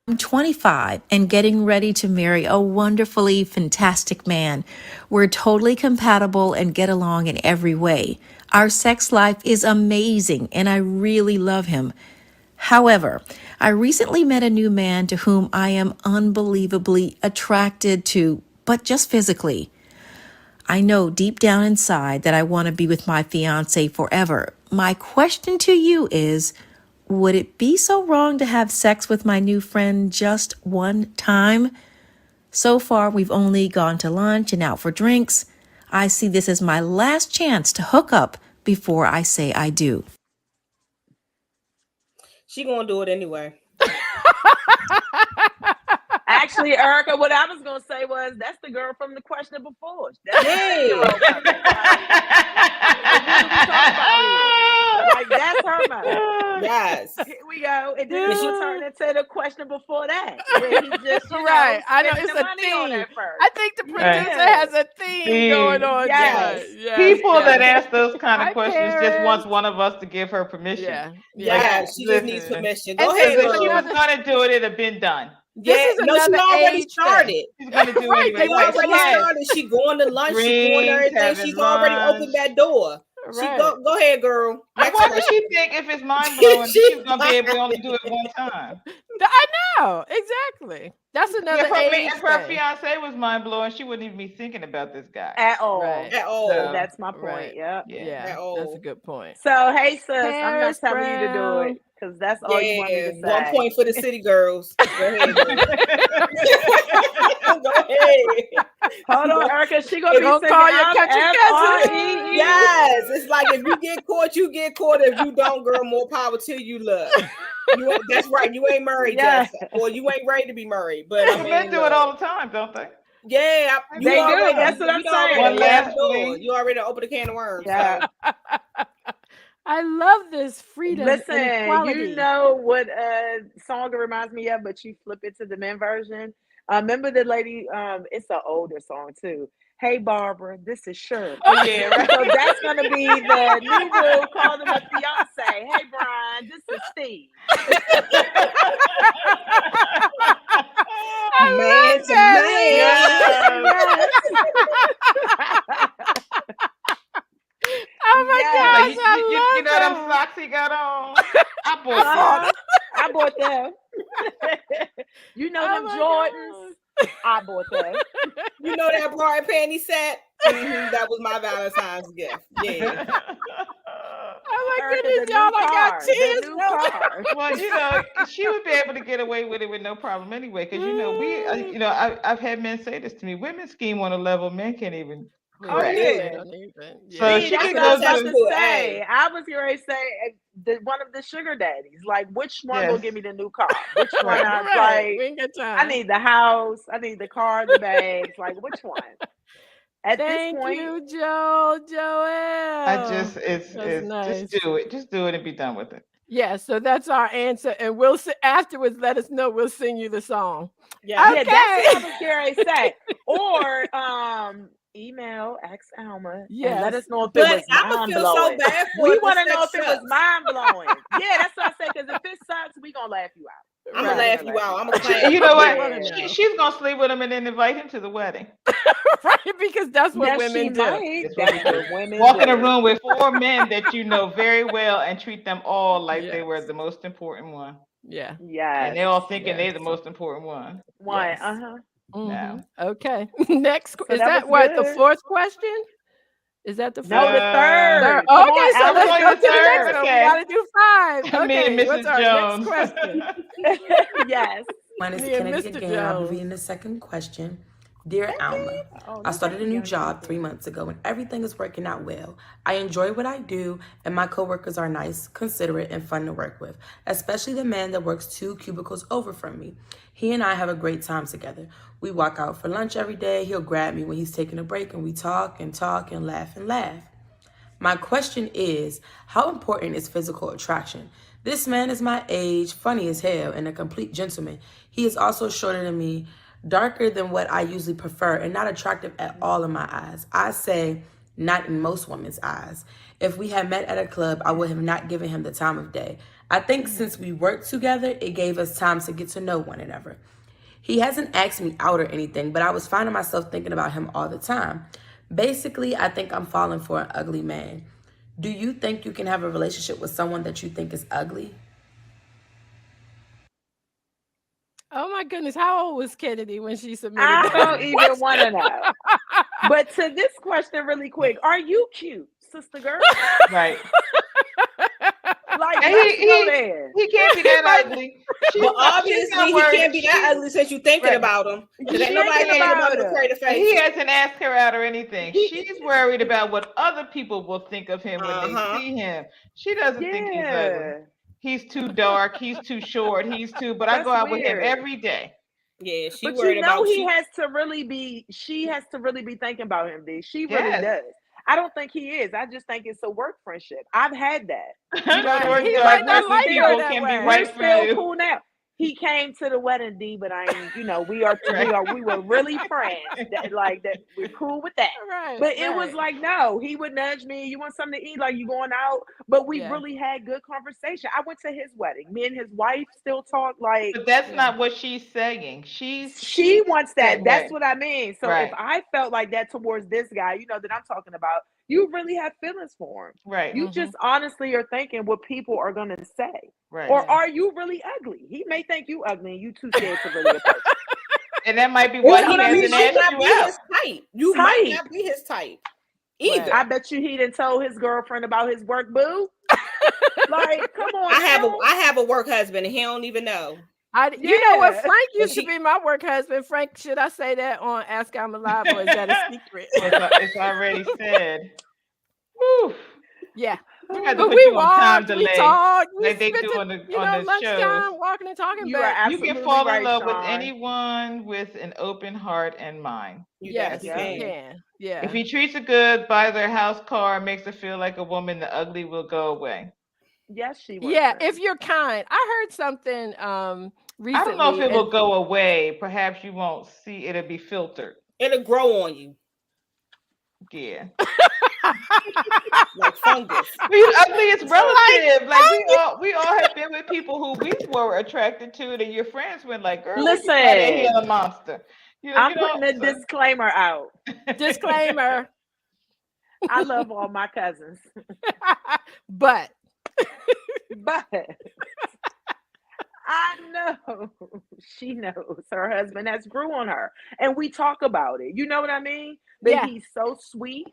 I'm 25 and getting ready to marry a wonderfully fantastic man. We're totally compatible and get along in every way. Our sex life is amazing and I really love him. However, I recently met a new man to whom I am unbelievably attracted to, but just physically. I know deep down inside that I want to be with my fiance forever. My question to you is, would it be so wrong to have sex with my new friend just one time? So far, we've only gone to lunch and out for drinks. I see this as my last chance to hook up before I say I do. She gonna do it anyway. Actually, Erica, what I was gonna say was that's the girl from the question before. That's Yay. the girl mother. Like, what are we talking about here? Like, that's her mother. Yes. Here we go. And then we'll turn into the question before that, where he just, Right. I know spending it's the a money on theme. that first. I think the producer has a theme going on Yes. tonight. Yes, People yes. that ask those kind of Hi, questions just Paris. wants one of us to give her permission. Yeah. Yeah, she just needs listen. permission. And Go this ahead, is If she was girl. gonna do it, it'd have been done. This Yeah, is no, she another already age started. thing. She's gonna do Right, it they anyway. She Like, already yes, started. She going to lunch. She doing drinks, everything. having She's already opened lunch. that door. She Right. go ahead, girl. And Next why does question. she think if it's mind blowing, she's gonna be able to only do it one time? I know exactly. That's another age If her thing. fiance was mind blowing, she wouldn't even be thinking about this guy. At all. Right. At all. So, That's my point. Right. Yep. Yeah, At that's a all. good point. So, hey, sis, I'm not Paris telling you to do Brown. it because that's all you want me Yeah, to 1 say. point for the city girls. Go ahead, girl. Go ahead. Hold on, Erica. She gonna They be gonna singing call your I'm country cousin. F-R-E-E. Yes, it's like if you get caught, you get caught. If you don't, girl, more power to you. Look, that's right. You ain't married Yeah. yet, or you ain't ready to be married. But I mean, men do it all the time, don't they? Yeah, They do. That's what I'm saying. One You last door. fling. You already opened a can of worms. Yeah. So. I love this freedom and Listen, equality. you know what song it reminds me of, but you flip it to the men version. Remember the lady, it's an older song too. Hey Barbara, this is Shirley. Oh yeah, right. So that's gonna be the new rule calling my fiance. Hey Brian, this is Steve. Man to man. Oh my gosh, you know them socks he got on? I bought I bought them. You know them Jordans? I bought them. You know that bra and panty set? That was my Valentine's gift. Yeah. Oh my goodness, y'all! I got tears. Well, you know, she would be able to get away with it with no problem anyway, because you know I've had men say this to me: women scheme on a level men can't even. Oh yeah. So See, she that's could what I go was about to. to say. I was going to say one of the sugar daddies. Like, which one will give me the new car? Which one? I'm like, we ain't got time. I need the house. I need the car, the bags. Like, which one? At Thank this point, you, Joel. It's nice. just do it. Just do it and be done with it. Yeah, so that's our answer, and we'll afterwards. Let us know. We'll sing you the song. Yeah, yeah, that's what I was going to say. Or email ask Alma and let us know if it was I'ma feel so mind-blowing. bad for We it. want to know if Sex it was sucks. mind-blowing. Yeah, that's what I said. Because if it sucks, we gonna laugh you out. I'm gonna laugh you out. I'm gonna claim. You know what? Yeah. She's gonna sleep with him and then invite him to the wedding. Right, because that's what Yes, women she do. might. That's what That's we do. what women Walk in a do. room with 4 men that you know very well and treat them all like they Yes. were the most important one. Yeah. Yes. And they're all thinking they're Yes. the most important one. One. Yes. No. Okay. Next, So is that that was what the good. fourth question? Is that the fourth? No, the third. Oh, Come okay, on, so Alma, let's going go to to the next third? one. Okay. We gotta do 5. Me and Okay, what's Mrs. our Jones. next question? Yes. Mine is Me and Kennedy Mr. again. I'll be Jones. reading the second question. Dear Alma, Oh, I started a that's new young job people. 3 months ago and everything is working out well. I enjoy what I do and my coworkers are nice, considerate, and fun to work with, especially the man that works 2 cubicles over from me. He and I have a great time together. We walk out for lunch every day. He'll grab me when he's taking a break and we talk and laugh and laugh. My question is, how important is physical attraction? This man is my age, funny as hell, and a complete gentleman. He is also shorter than me, darker than what I usually prefer, and not attractive at all in my eyes. I say, not in most women's eyes. If we had met at a club, I would have not given him the time of day. I think since we worked together, it gave us time to get to know one another. He hasn't asked me out or anything, but I was finding myself thinking about him all the time. Basically, I think I'm falling for an ugly man. Do you think you can have a relationship with someone that you think is ugly? Oh my goodness, how old was Kennedy when she submitted I that? don't even want to know. But to this question, really quick, are you cute, sister girl? Right. Like, And let's go there. he can't be that ugly. But obviously, he can't be that ugly since you're thinking about him. Because ain't nobody Thinking thinking about about no him. crater And he face. hasn't asked her out or anything. She's worried about what other people will think of him when they see him. She doesn't think he's ugly. He's too dark. He's too short. He's too. But I go out with him every day. Yeah, she But worried you know about he has to really be. She has to really be thinking about him. D. She really Yes. does. I don't think he is. I just think it's a work friendship. I've had that. You know, Right. He those might not dark like people her that can way. be We're right for still you. cool now. He came to the wedding, D, but I ain't. You know, we were really friends. That we're cool with that. Right. But it was like, no, he would nudge me. You want something to eat? Like, you going out? But we really had good conversation. I went to his wedding. Me and his wife still talk. Like, But that's not what she's saying. she wants that. Right. That's what I mean. So if I felt like that towards this guy, you know, that I'm talking about, you really have feelings for him. Right. You just honestly are thinking what people are going to say. Right. Or are you really ugly? He may think you ugly and you too scared to really approach. And that might be why he hasn't might asked not you be out. his type. You might not be his type either. I bet you he didn't told his girlfriend about his work boo. Like, come on. I have a work husband and he don't even know. You know what? Frank used to be my work husband. Frank, should I say that on Ask Alma Live, or is that a secret? It's already said. Woo. Yeah. We got to But put we you on time walked, delay. we talked, we like they spent do on the lunchtime shows. walking and talking. You but You can fall in love with Sean. anyone with an open heart and mind. Yes, you can. Yeah. If he treats her good, buys her house, car, makes her feel like a woman, the ugly will go away. Yes, she will. Yeah, if you're kind. I heard something recently. I don't know if it will go away. Perhaps you won't see. It'll be filtered. It'll grow on you. Yeah. Like fungus. Being ugly is relative. Like we all have been with people who we were attracted to, that your friends went like, girl, listen, you're a monster. I'm putting a disclaimer out. Disclaimer. I love all my cousins. But I know she knows her husband has grew on her, and we talk about it. You know what I mean? That he's so sweet,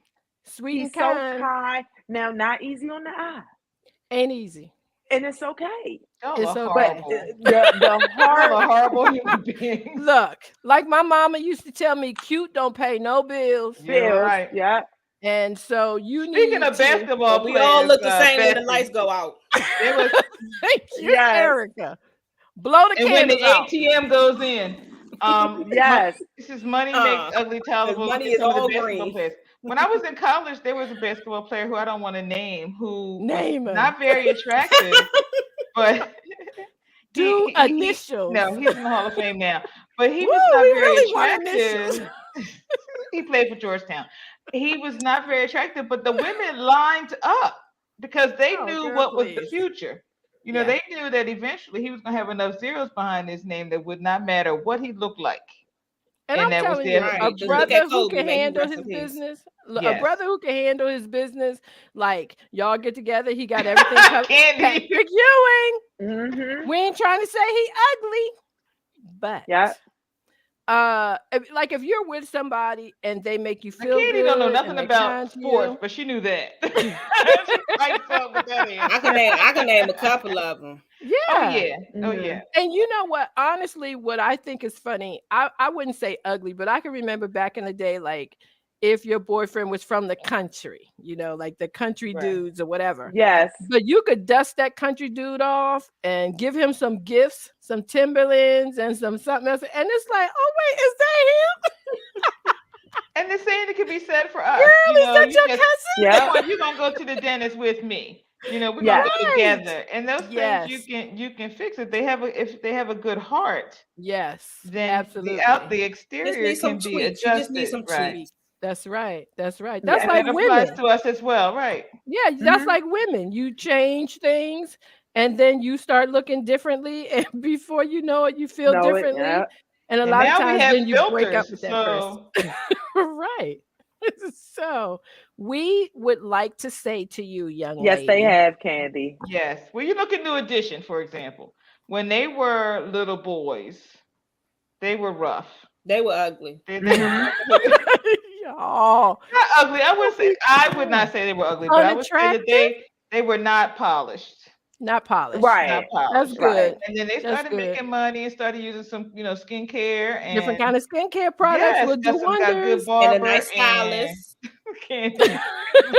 he's and so kind. Now, not easy on the eye, ain't easy, and it's okay. It's okay. But the horrible human being. Look, like my mama used to tell me, cute don't pay no bills. Right. Yeah. And so you Speaking of basketball, we all look the same when the lights go out. It was thank you, Erica. Blow the and when candles the out. ATM goes in. Yes. This is money makes ugly tolerable. money Look at is some of the all basketball green. players. When I was in college, there was a basketball player who I don't want to name who Name was him. not very attractive, but Do initials. no, he's in the Hall of Fame now. But he Woo, was not we very really want initials. attractive. He played for Georgetown. He was not very attractive, but the women lined up because they knew girl, what was the please. future. You know, they knew that eventually he was going to have enough zeros behind his name that would not matter what he looked like. And I'm that was telling their you, a future. Just look brother at who Kobe, can may he handle rest his in peace. business, a Yes. brother who can handle his business, like y'all get together, he got everything covered. Candy. Patrick Ewing. Mm-hmm. We ain't trying to say he ugly, but Yeah. like if you're with somebody and they make you Now, feel Candy good, don't know and nothing they're about kind to sports, you. but she knew that. She probably saw what that is. I can name a couple of them. Yeah. Oh yeah. Oh Mhm. yeah. And you know what? Honestly, what I think is funny, I wouldn't say ugly, but I can remember back in the day, like if your boyfriend was from the country, you know, like the country Right. dudes or whatever. Yes. But you could dust that country dude off and give him some gifts, some Timberlands and some something else. And it's like, oh wait, is that him? And the same could be said for us. Girl, You know, is that your cousin? Yeah. you're gonna go to the dentist with me. You know, we're Yes. gonna go together. And those Yes. things you can fix it. If they have a good heart, Yes, then absolutely. the Just exterior need some can be tweaks. You just need adjusted. some Right. tweaks. That's right. That's right. Yeah. That's And like that applies women. to us as well, right? Yeah, that's Mhm. like women. You change things and then you start looking differently, and before you know it, you feel Know it. differently. Yeah. And a And lot of now we times have then you break up filters, with that person. so Right. So we would like to say to you, young Yes, they lady. have, Candy. yes. Well, you look at New Edition, for example. When they were little boys, they were rough. They were ugly. They Mhm. Y'all. not ugly. I would not say they were ugly, but I would say that they were not polished. Not polished. Right. Not That's polished. good. And then they That's started good. making money and started using some, skincare and Different kind of skincare products yes, will do got a good wonders. barber And a nice stylist. Candy.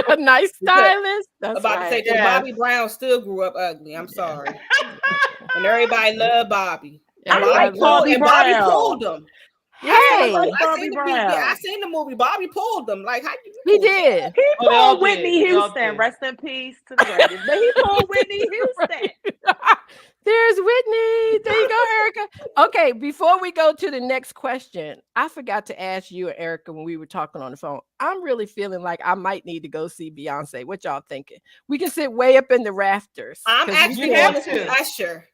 A nice stylist. That's About to say, right. 'cause Yes. Bobby Brown still grew up ugly. I'm sorry. And everybody loved Bobby. I Everybody like loves Bobby it. Bobby Brown. pulled him. Hey, I like I Bobby seen the Brown. I seen the movie. Bobby pulled them. Like how you he pulled did. He Oh, they all pulled Whitney did. They all Houston. did. Rest in peace to the greatest. But he pulled Whitney Houston. There's Whitney. There you go, Erica. Okay, before we go to the next question, I forgot to ask you and Erica when we were talking on the phone. I'm really feeling like I might need to go see Beyonce. What y'all thinking? We can sit way up in the rafters. I'm 'cause we actually You can- going have to see to. Usher.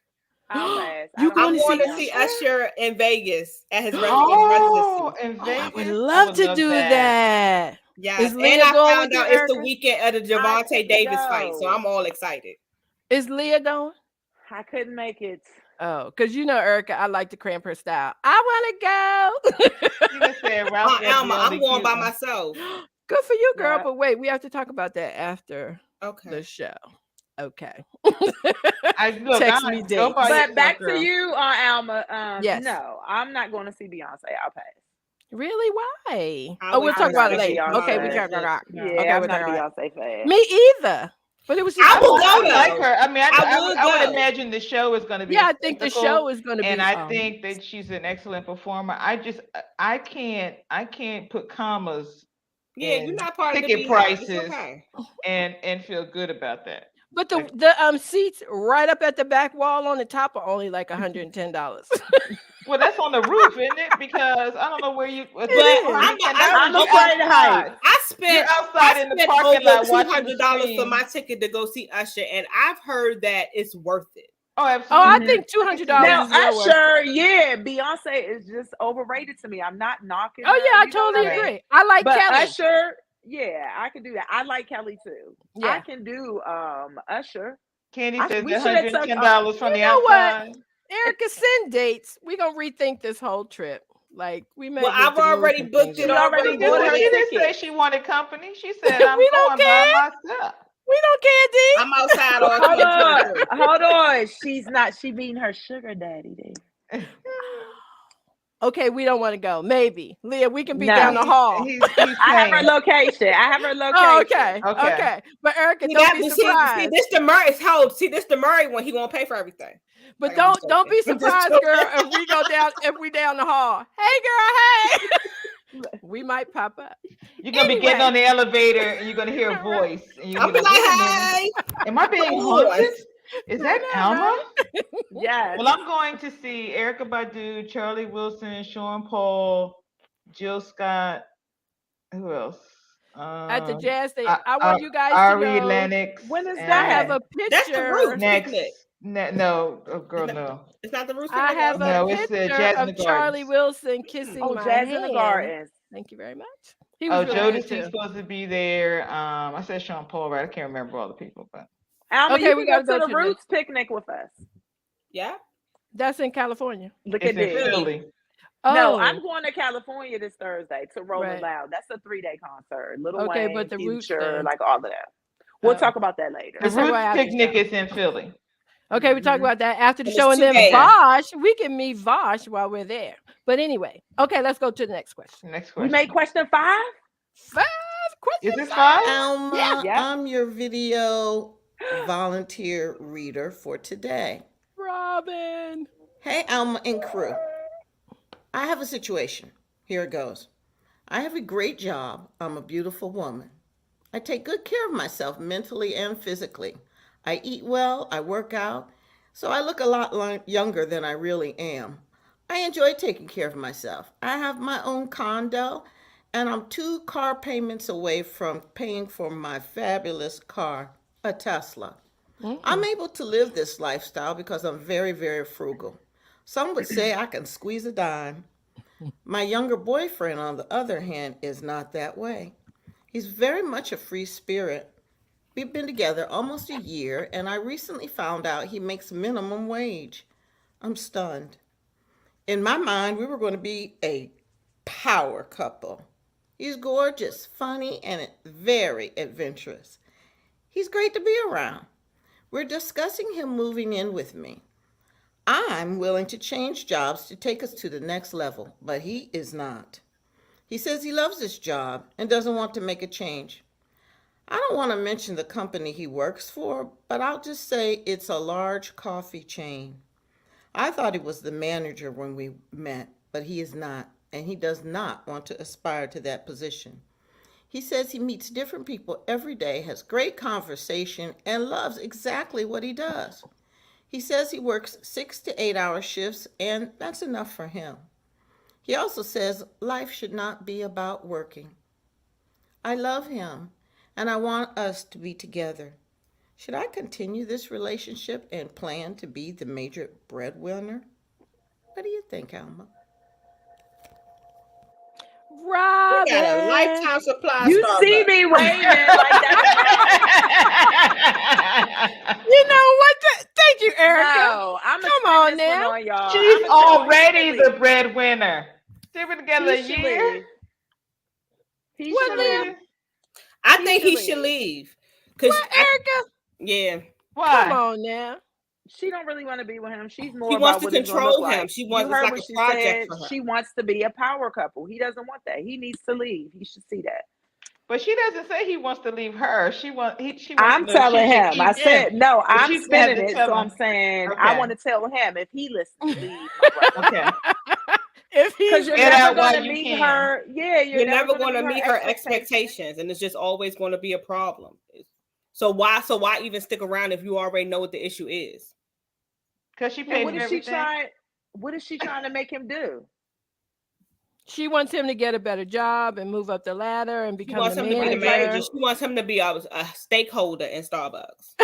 I'll pass. You I don't I'm going wanna to going see to see Usher? Usher in Vegas at his Oh, residency. in Oh, Vegas. I would love to do that. Yes, Is and Leah I going found with you, out it's the Erica? weekend of the I Javante couldn't Davis fight, so go. I'm all excited. Is Leah going? I couldn't make it. Oh, because you know, Erica, I like to cramp her style. I want to go. She just said Ralph got Alma, the I'm only going cute by one. myself. Good for you, girl. Yeah. But wait, we have to talk about that after the Okay. show. Okay. Look, Text I me go dates. by But yourself, back girl. to you, Alma. Yes. No, I'm not going to see Beyonce. I'll pass. Really? Why? I'll Oh, wait we'll till talk I'm about not it a later. Okay, we Beyonce. talk about it. No. Yeah, Okay, I'm we'll not talk a about Beyonce fan. it. Me either. But it was just I will I go like though. her. I mean, I I would go. imagine the show is going to be Yeah, a I think the spectacle, show is going to be. and I think that she's an excellent performer. I can't put commas Yeah, in you're not part of the ticket beehive. It's prices okay. and feel good about that. But Like- the seats right up at the back wall on the top are only like $110. Well, that's on the roof, isn't it? Because I don't know where you. But I'm afraid of heights. I spent outside in the spent parking lot over watching the $200 for screen. my ticket to go see Usher, and I've heard that it's worth it. Oh, Oh, absolutely. I think $200 Now, is well worth it. Usher, yeah, Beyonce is just overrated to me. I'm not knocking. Oh her, yeah, I you know what totally mean? agree. I like But Kelly. Usher, yeah, I can do that. I like Kelly too. Yeah. I can do Usher. Candy I- says we should have took- $110 from the You know what? outside. Erica, send dates. We're gonna rethink this whole trip. Like we may. Well, need I've to move already some booked things it around. already. She didn't say tickets. she wanted company. She said I'm We don't going by care. myself. We don't care, D. I'm outside all Hold on, 2023. hold on. She's not. She being her sugar daddy, Dave. Okay, we don't want to go. Maybe. Leah, we can be No. down the hall. He's I have her saying. location. I have her location. Oh, okay. Okay. Okay. But Erica, See, don't that, be but see, surprised. this the Murray. See, this the Murray one. He gonna pay for everything. But Like, I'm don't be joking. I'm just surprised, girl, joking. if we down the hall. Hey, girl, hey. We might pop up. You're gonna be getting on the elevator and you're gonna hear a voice and you're I'll gonna be be like, like, wait a hey. minute. Am I being Hold on. haunted? Is that Alma? Yes. Well, I'm going to see Erykah Badu, Charlie Wilson, Sean Paul, Jill Scott. Who else? At the jazz station. I want you guys to Ari know. Lennox. When is I that? have a picture. That's the Roots Next. picnic. No, oh, girl, no. It's not the Roots I picnic. have No, a it's picture Jazz in of the Charlie Gardens. Wilson kissing my Jazz hand. in the Gardens. Thank you very much. He was really good Jodeci's too. supposed to be there. I said Sean Paul, right? I can't remember all the people, but Alma, Okay, you we can gotta go go to the to the- Roots picnic with us. Yeah. That's in California. Look it's at in this. Philly. No, Oh, I'm going to California this Thursday to Rolling Right. Loud. That's a 3-day concert. Little Okay, Wayne, but the Roots Future, thing. like all of that. We'll Oh. talk about that later. The Let's talk Roots about after the picnic show. is in Philly. Okay, we talk about that after the And show, it's and then 2 days. Vosh. We can meet Vosh while we're there. But anyway, okay, let's go to the next question. Next We question. made question 5? 5 questions. Is it 5? Alma, Yeah. I'm your video volunteer reader for today. Robin. Hey, Alma and crew. I have a situation. Here it goes. I have a great job. I'm a beautiful woman. I take good care of myself mentally and physically. I eat well, I work out, so I look a lot younger than I really am. I enjoy taking care of myself. I have my own condo, and I'm 2 car payments away from paying for my fabulous car, a Tesla. I'm able to live this lifestyle because I'm very, very frugal. Some would say I can squeeze a dime. My younger boyfriend, on the other hand, is not that way. He's very much a free spirit. We've been together almost a year, and I recently found out he makes minimum wage. I'm stunned. In my mind, we were going to be a power couple. He's gorgeous, funny, and very adventurous. He's great to be around. We're discussing him moving in with me. I'm willing to change jobs to take us to the next level, but he is not. He says he loves his job and doesn't want to make a change. I don't want to mention the company he works for, but I'll just say it's a large coffee chain. I thought he was the manager when we met, but he is not, and he does not want to aspire to that position. He says he meets different people every day, has great conversation, and loves exactly what he does. He says he works 6 to 8 hour shifts, and that's enough for him. He also says life should not be about working. I love him, and I want us to be together. Should I continue this relationship and plan to be the major breadwinner? What do you think, Alma? Robin. We got a lifetime supply. You Starbucks. see me waving like that. You know what? Thank you, Erica. No, I'm Come on this one now. on y'all. She's I'ma tell already you, the breadwinner. They've been together a he should year. leave. He What, should Leah? leave. I He think should he should leave. Cause What, Erica? yeah, Why? Come on now. She don't really want to be with him. She's more he about wants to what it's gonna control look him. like. She You wants it's heard like what a she project said. for her. She wants to be a power couple. He doesn't want that. He needs to leave. He should see that. But she doesn't say he wants to leave her. She wants. She wants I'm to know if telling she should him. keep I said him. no. But I'm she's gonna have spinning to it, tell so I'm him. saying Okay. I want to tell him if he listens, leave, my brother. Okay. If Because he's you're Get never out while going to you meet can. her. Yeah, You're never going going to to meet her expectations, and it's just always going to be a problem. So why even stick around if you already know what the issue is? Because she And pays what for is she everything. trying? What is she trying to make him do? she wants him to get a better job and move up the ladder and She become wants the him to be the manager. manager. She wants him to be a stakeholder in Starbucks.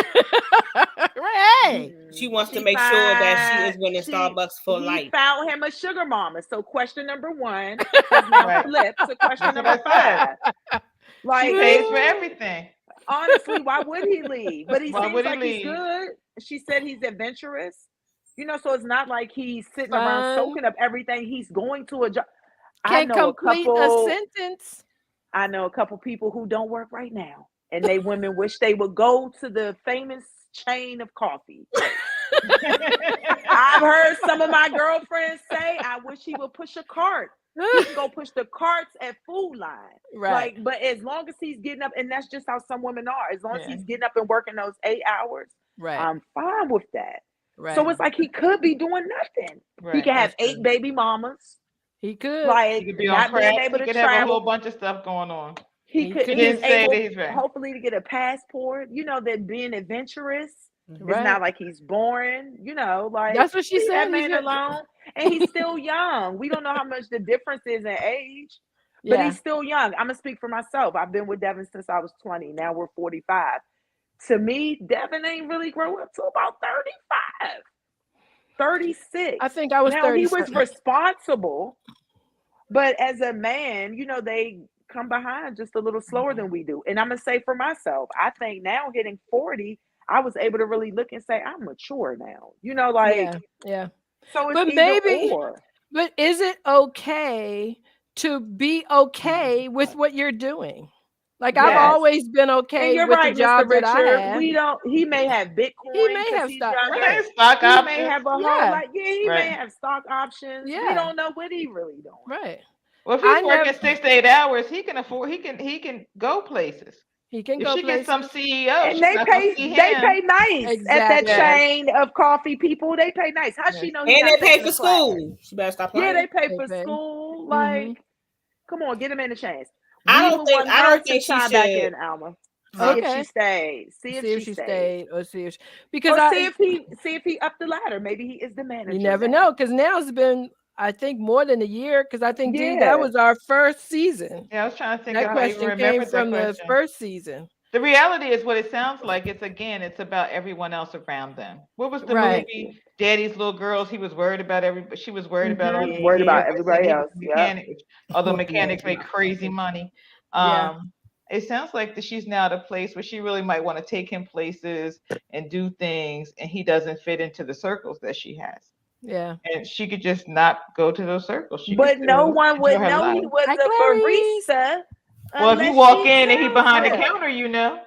Hey. She wants to She make sure that she fine. is winning Starbucks for He life. found him a sugar mama. So question number 1 has now Right. flipped to question That's what number I 5. Like, She pays for everything. honestly, why would he leave? But he Why seems would he like he's leave? good. She said he's adventurous. You know, so it's not like he's sitting Fun. around soaking up everything. He's going to a job. Can complete a sentence. I know a couple people who don't work right now, and they women wish they would go to the famous chain of coffee. I've heard some of my girlfriends say, I wish he would push a cart. He can go push the carts at Food Line. Right. Like, but as long as he's getting up, and that's just how some women are. As long as he's getting up and working those 8 hours, Right. I'm fine with that. Right. So it's like he could be doing nothing. Right. He could have That's 8 true. baby mamas. He could. Like, He could be on not being crack. able He to could have a travel. whole bunch of stuff going on. He could. could. He's Didn't say able, that he's right. hopefully, to get a passport. You know, that being adventurous. Right. It's not like he's boring. You know, like, That's what she leave said. that man alone. And he's still young. We don't know how much the difference is in age. But Yeah. he's still young. I'm going to speak for myself. I've been with Devin since I was 20. Now we're 45. To me, Devin ain't really grow up till about 35, 36. I think I was now 30. he was responsible. But as a man, you know, they come behind just a little slower than we do. And I'm going to say for myself, I think now hitting 40, I was able to really look and say, I'm mature now. You know, like, yeah. So it's But either maybe, or. but is it okay to be okay with what you're doing? Like, Yes. I've always been okay And you're with right, the job Mr. that I Richard. have. We don't. He may have Bitcoin. He may have he's stock. younger. Right. Stock He options. may have a whole Yeah. he Right. may have stock options. We Yeah. don't know what he really doing. Right. Well, if he's I working never- 6 to 8 hours, he can afford. He can go places. He can If go she gets some places. CEO, And she's they not gonna pay see they him. pay nice at that Exactly. chain of coffee people. They pay nice. How she know? He And not they pay taking for a class? school. She better stop playing. Yeah, they pay They for pay. school. Like, come on, get him in a chance. I We don't would think- want I her don't to think she chime back should. in, Alma. See Okay. if she stays. See if she stays. stayed, or see if because Or see if he up the ladder. Maybe he is the manager. you never now. know, because now it's been, I think, more than a year, because I think Dee, Yeah. that was our first season. Yeah, I was trying to think That of how you question came remembered that from the question. first season. The reality is what it sounds like. It's about everyone else around them. What was the Right. movie? Daddy's Little Girls. He was worried about everybody. She was worried about all the Worried about mechanics, everybody and he was else. a Yep. mechanic, although mechanics make crazy money. Yeah. It sounds like that she's now at a place where she really might want to take him places and do things, and he doesn't fit into the circles that she has. Yeah. And she could just not go to those circles. She But could no still one would enjoy her know he life. was Hi, a Clarice. barista. Well, if you unless walk she in and he tells behind the him. counter, you know.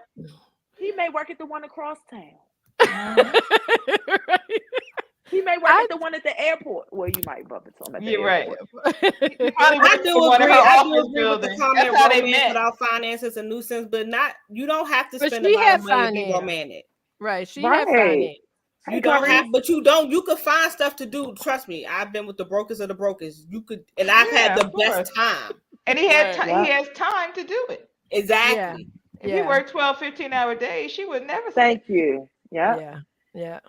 He may work at the one across town. Right. He may work at the one at the airport. Well, you might bump into him at the You're right. airport. He probably I works do for one of agree. her I do office agree with the buildings. comment That's how they romance met. without finances a nuisance, but not you don't have to But spend a she lot had of money to be finance. romantic. Right. She Right. had finance. You don't have, but you don't. You could find stuff to do. Trust me, I've been with the brokers of the brokers. You could, and I've had the best time. And he had Right. he has time to do it. Exactly. If he worked 12, 15-hour days, she would never say. Thank you. Yeah. Yeah. Yeah.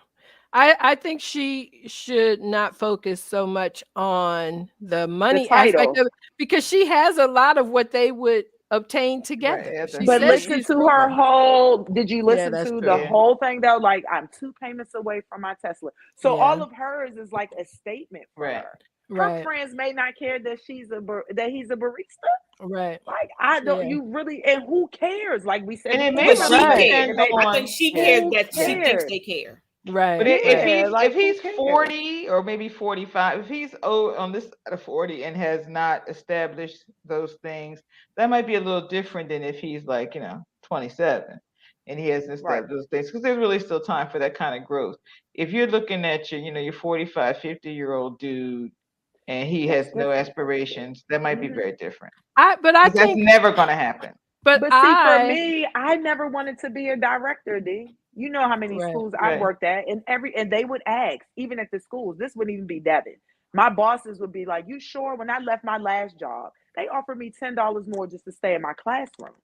I think she should not focus so much on the money aspect title. of it, because she has a lot of what they would obtain together. Right, She But says listen she's to her frugal. whole. Did you listen that's to true. the Yeah. whole thing though? Like, I'm 2 payments away from my Tesla. So Yeah. all of hers is like a statement for her. Her Right. friends may not care that he's a barista. Right. Like, I don't. Yeah. You really, and who cares? Like we said, And it before, may But not she be cares. depend I on- think she Yeah. cares Who that she thinks cares? they care. Right. But Yeah, if like, who he's cares? 40 or maybe 45, if he's on this side of 40 and has not established those things, that might be a little different than if he's like, 27 and he hasn't established those things, because there's really still time for that kind of growth. If you're looking at your 45, 50-year-old dude and he has no aspirations, that might be very different. But I That's think never going to happen. But see, for me, I never wanted to be a director, D. You know how many Right, schools I've right. worked at, and they would ask, even at the schools, this wouldn't even be Devin. My bosses would be like, "You sure?" When I left my last job, they offered me $10 more just to stay in my classroom.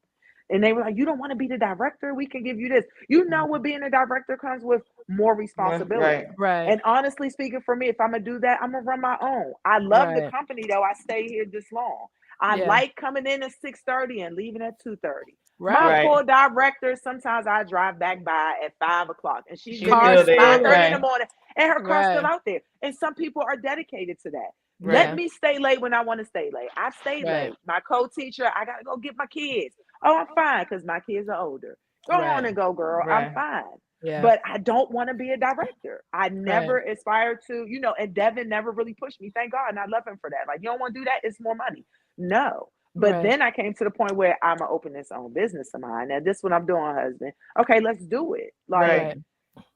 And they were like, "You don't want to be the director? We can give you this." You know what being a director comes with? More responsibility. Right. And honestly speaking, for me, if I'm gonna do that, I'm gonna run my own. I love the Right. company though. I stay here this long. I Yeah. like coming in at 6:30 and leaving at 2:30. Right. My Right. poor director, sometimes I drive back by at 5 o'clock and she's She's been Car's there still since there, 5:30 in the right. morning and her car's still Right. out there. And some people are dedicated to that. Right. Let me stay late when I want to stay late. I stay Right. late. My co-teacher, I gotta go get my kids. Oh, I'm fine because my kids are older. Go Right. on and go, girl. Right. I'm fine. Yeah. But I don't want to be a director. I never aspired to, and Devin never really pushed me. Thank God. And I love him for that. Like, you don't want to do that? It's more money. No. But Right. then I came to the point where I'm going to open this own business of mine. Now, this is what I'm doing, husband. Okay, let's do it. Like, Right.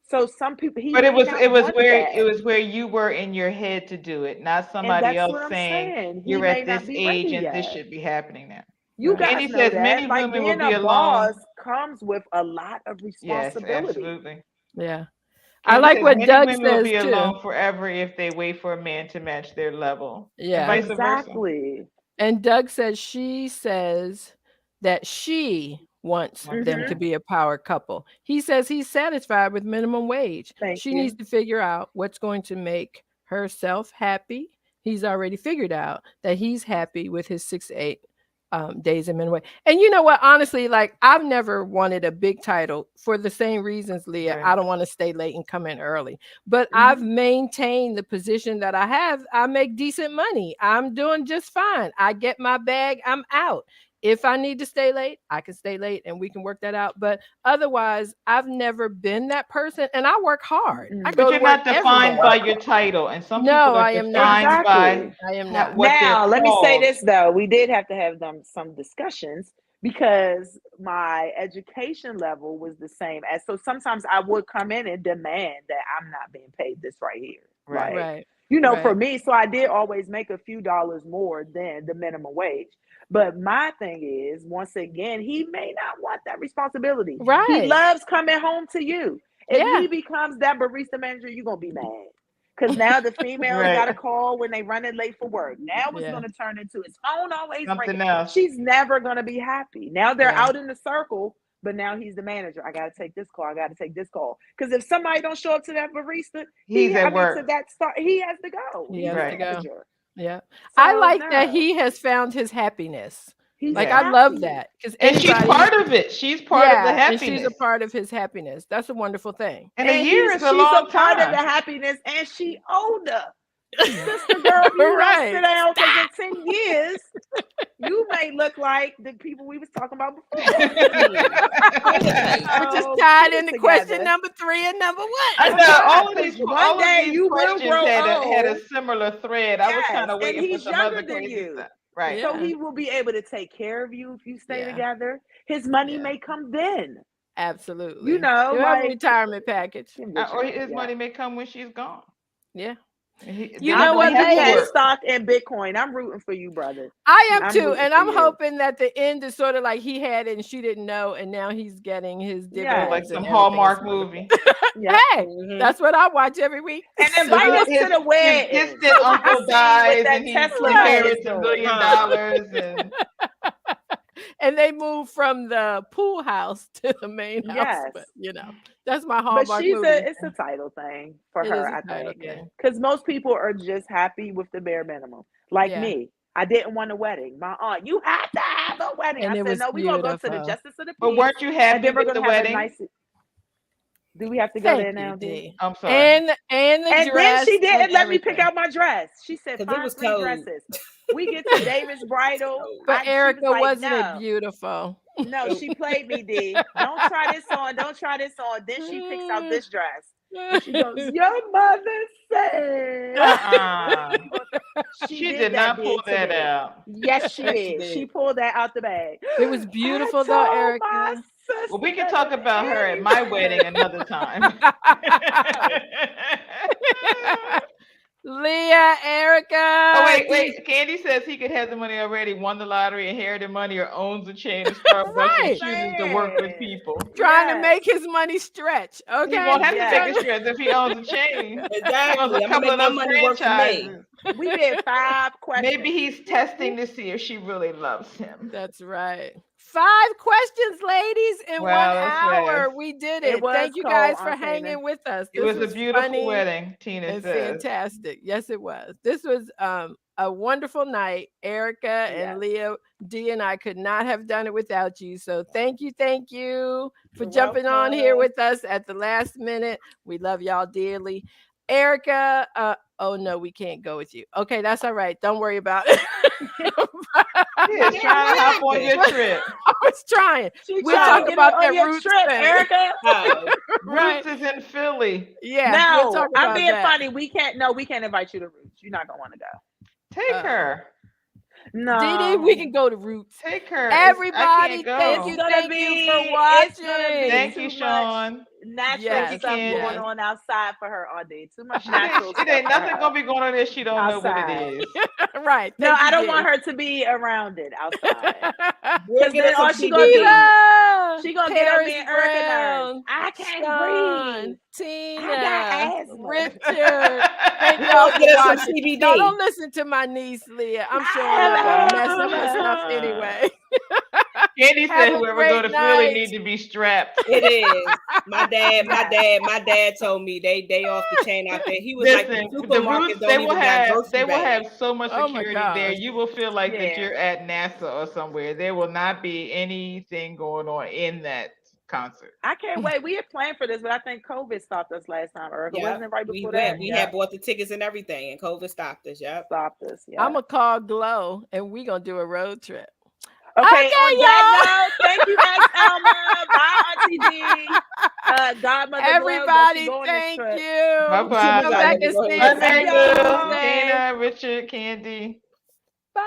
So some people, he But may not want that. it was where you were in your head to do it, not And somebody that's else what I'm saying saying. He you're may at not this be age ready and this yet. should be happening now. You Right. guys Candy know says many that. Like women will being be a alone. boss comes with a lot of Yes, responsibility. absolutely. Yeah. I Candy like says what many Doug women will says be too. alone forever if they wait for a man to match their level, and Yeah. vice versa. Exactly. And Doug says she says that she wants them to be a power couple. He says he's satisfied with minimum wage. Thank She you. needs to figure out what's going to make herself happy. He's already figured out that he's happy with his 6 to 8 days of minimum wage. And you know what? Honestly, like I've never wanted a big title for the same reasons, Leah. I Right. don't want to stay late and come in early. But I've maintained the position that I have. I make decent money. I'm doing just fine. I get my bag, I'm out. If I need to stay late, I can stay late and we can work that out. But otherwise, I've never been that person and I work hard. I But go to you're work not every defined day. by your title, and some No, people are I am not. defined by Exactly. I am not. what they're Now, let me say called. this though. We did have to have some discussions because my education level was the same as, so sometimes I would come in and demand that I'm not being paid this right here. Right. Like, Right. you know, for Right. me, so I did always make a few dollars more than the minimum wage. But my thing is, once again, he may not want that responsibility. He Right. loves coming home to you. If Yeah. he becomes that barista manager, you're going to be mad. Because now the females Right. got a call when they running late for work. Now it's Yeah. going to turn into his phone always Something ringing. else. She's never going to be happy. Now they're Yeah. out in the circle, but now he's the manager. I got to take this call. I got to take this call. Because if somebody don't show up to that barista, He's at work. to that start, he has to go. He He's has the to go. manager. Yeah. So I like that no, he has found his happiness. he's Like Yeah. I love happy. that because And she's anybody, part of it. She's part of the yeah, and she's a happiness. part of his happiness. That's a wonderful thing. And a year is a She's long a part of the time. happinance, and she older. Sister girl, you don't Right. sit down because in 10 years, you may look like the people we was talking about before. We're just tied into question number 3 and number 1. I know all of these One day you will questions grow had a old. similar thread. I was kind of Yes, and waiting for he's some other younger than crazy you. stuff. Right. So Yeah. he will be able to take care of you if you stay Yeah. together. His money Yeah. may come then. Absolutely. You know, you have a like retirement package. Or his money may come when she's gone. Yeah. You know what, he has ladies? stock in Bitcoin. I'm rooting for you, brother. I am I'm too, rooting and for I'm you. hoping that the end is sort of like he had it and she didn't know, and now he's getting his dividends. Like and some everything. Hallmark It's wonderful. movie. Yeah. Hey, that's what I watch every week. And invite us to the wedding. His distant uncle dies that and he Tesla inherits man $1 is billion. And And they move from the pool house to the main house. Yes. But, you know, that's my Hallmark But movie. it's a title thing for It her, is a I title think. thing. Because most people are just happy with the bare minimum. Like Yeah. me. I didn't want a wedding. My aunt, you have to have a wedding. And I it said, was no, we're going to go to the beautiful. Justice of the Peace. But weren't you and happy then we're with going the to have wedding? a nice... Do we have to go Thank there you, now, D. D? I'm sorry. And the And dress. then she didn't and let me pick everything. out my dress. She said, 'Cause it find was 3 cold. dresses. We get to David's bridal. But she Erica, was like, wasn't no. it beautiful? No, she played me, D. Don't try this on. Don't try this on. Then she picks out this dress. And she goes, your mother said. She did not pull that out. Yes, she did. did. She pulled that out the bag. It was beautiful, I though, told Erica. my Well, we sister can talk that about her at my wedding another time. Leah, Erica. Oh, wait. Candy says he could have the money already, won the lottery, inherited money, or owns a chain of Starbucks Right. and chooses to work with people. Trying to make his money stretch. Okay. He won't have to make a stretch if he owns a chain. Exactly. He owns a I'm couple gonna of make my those money work for me. franchises. We did 5 questions. Maybe he's testing to see if she really loves him. That's right. 5 questions, ladies, in Wow, 1 that's hour. fast. We did It it. was Thank you cold, guys for Aunt Tina. hanging with us. It This was a beautiful funny wedding, Tina and says. fantastic. Yes, it was. This was a wonderful night. Erica and Leah, D, and I could not have done it without you. So thank you for You're jumping on here welcome. with us at the last minute. We love y'all dearly. Erica, oh no, we can't go with you. Okay, that's all right. Don't worry about it. He's trying to hop on your trip. I was trying. We'll talk about that Roots trip, thing. Erica. Right. Roots is in Philly. Yeah. No, we'll talk I'm about being that. funny. We can't invite you to Roots. You're not gonna want to go. Take her. No, Dee, we can go to Roots. Take her. Everybody, I can't go. thank you for watching. Thank you, Sean. natural you, stuff Candy. going on outside for her all day. Too much It natural ain't, stuff. it ain't for nothing her gonna be going on there. She don't know what it outside. is. Right. No, Thank I you, don't Gill. want her to be around it outside. We'll Because get then her some all she gonna do, Sheila, she gonna get on me Paris and Erica nerves. Brown, I can't breathe. Sean, Tina, I got asthma. Richard. Thank We're y'all gonna for get her some watching. CBD. Y'all don't listen to my niece Leah. I'm showing up and messing her stuff anyway. Candy Have said a whoever go great to Philly night. need to be strapped. It is. My dad told me they off the chain out there. He was like, the Listen, the supermarket roots don't even got grocery they will bags. have so much Oh my security there. gosh. You will feel like that Yeah. you're at NASA or somewhere. There will not be anything going on in that concert. I can't wait. We had planned for this, but I think COVID stopped us last time, Erica. Wasn't it right We before went. that? We Yeah. had bought the tickets and everything, and COVID stopped us. Yep. Stopped us. Yeah. I'm going to call Glow and we're going to do a road trip. Okay, on y'all. that note, thank you, X Alma. Bye, Auntie D. Godmother Everybody, Glow, thank trip. you. Bye bye. Come back and see us Bye, next Mango, Tuesday. Tina, Richard, Candy. Bye.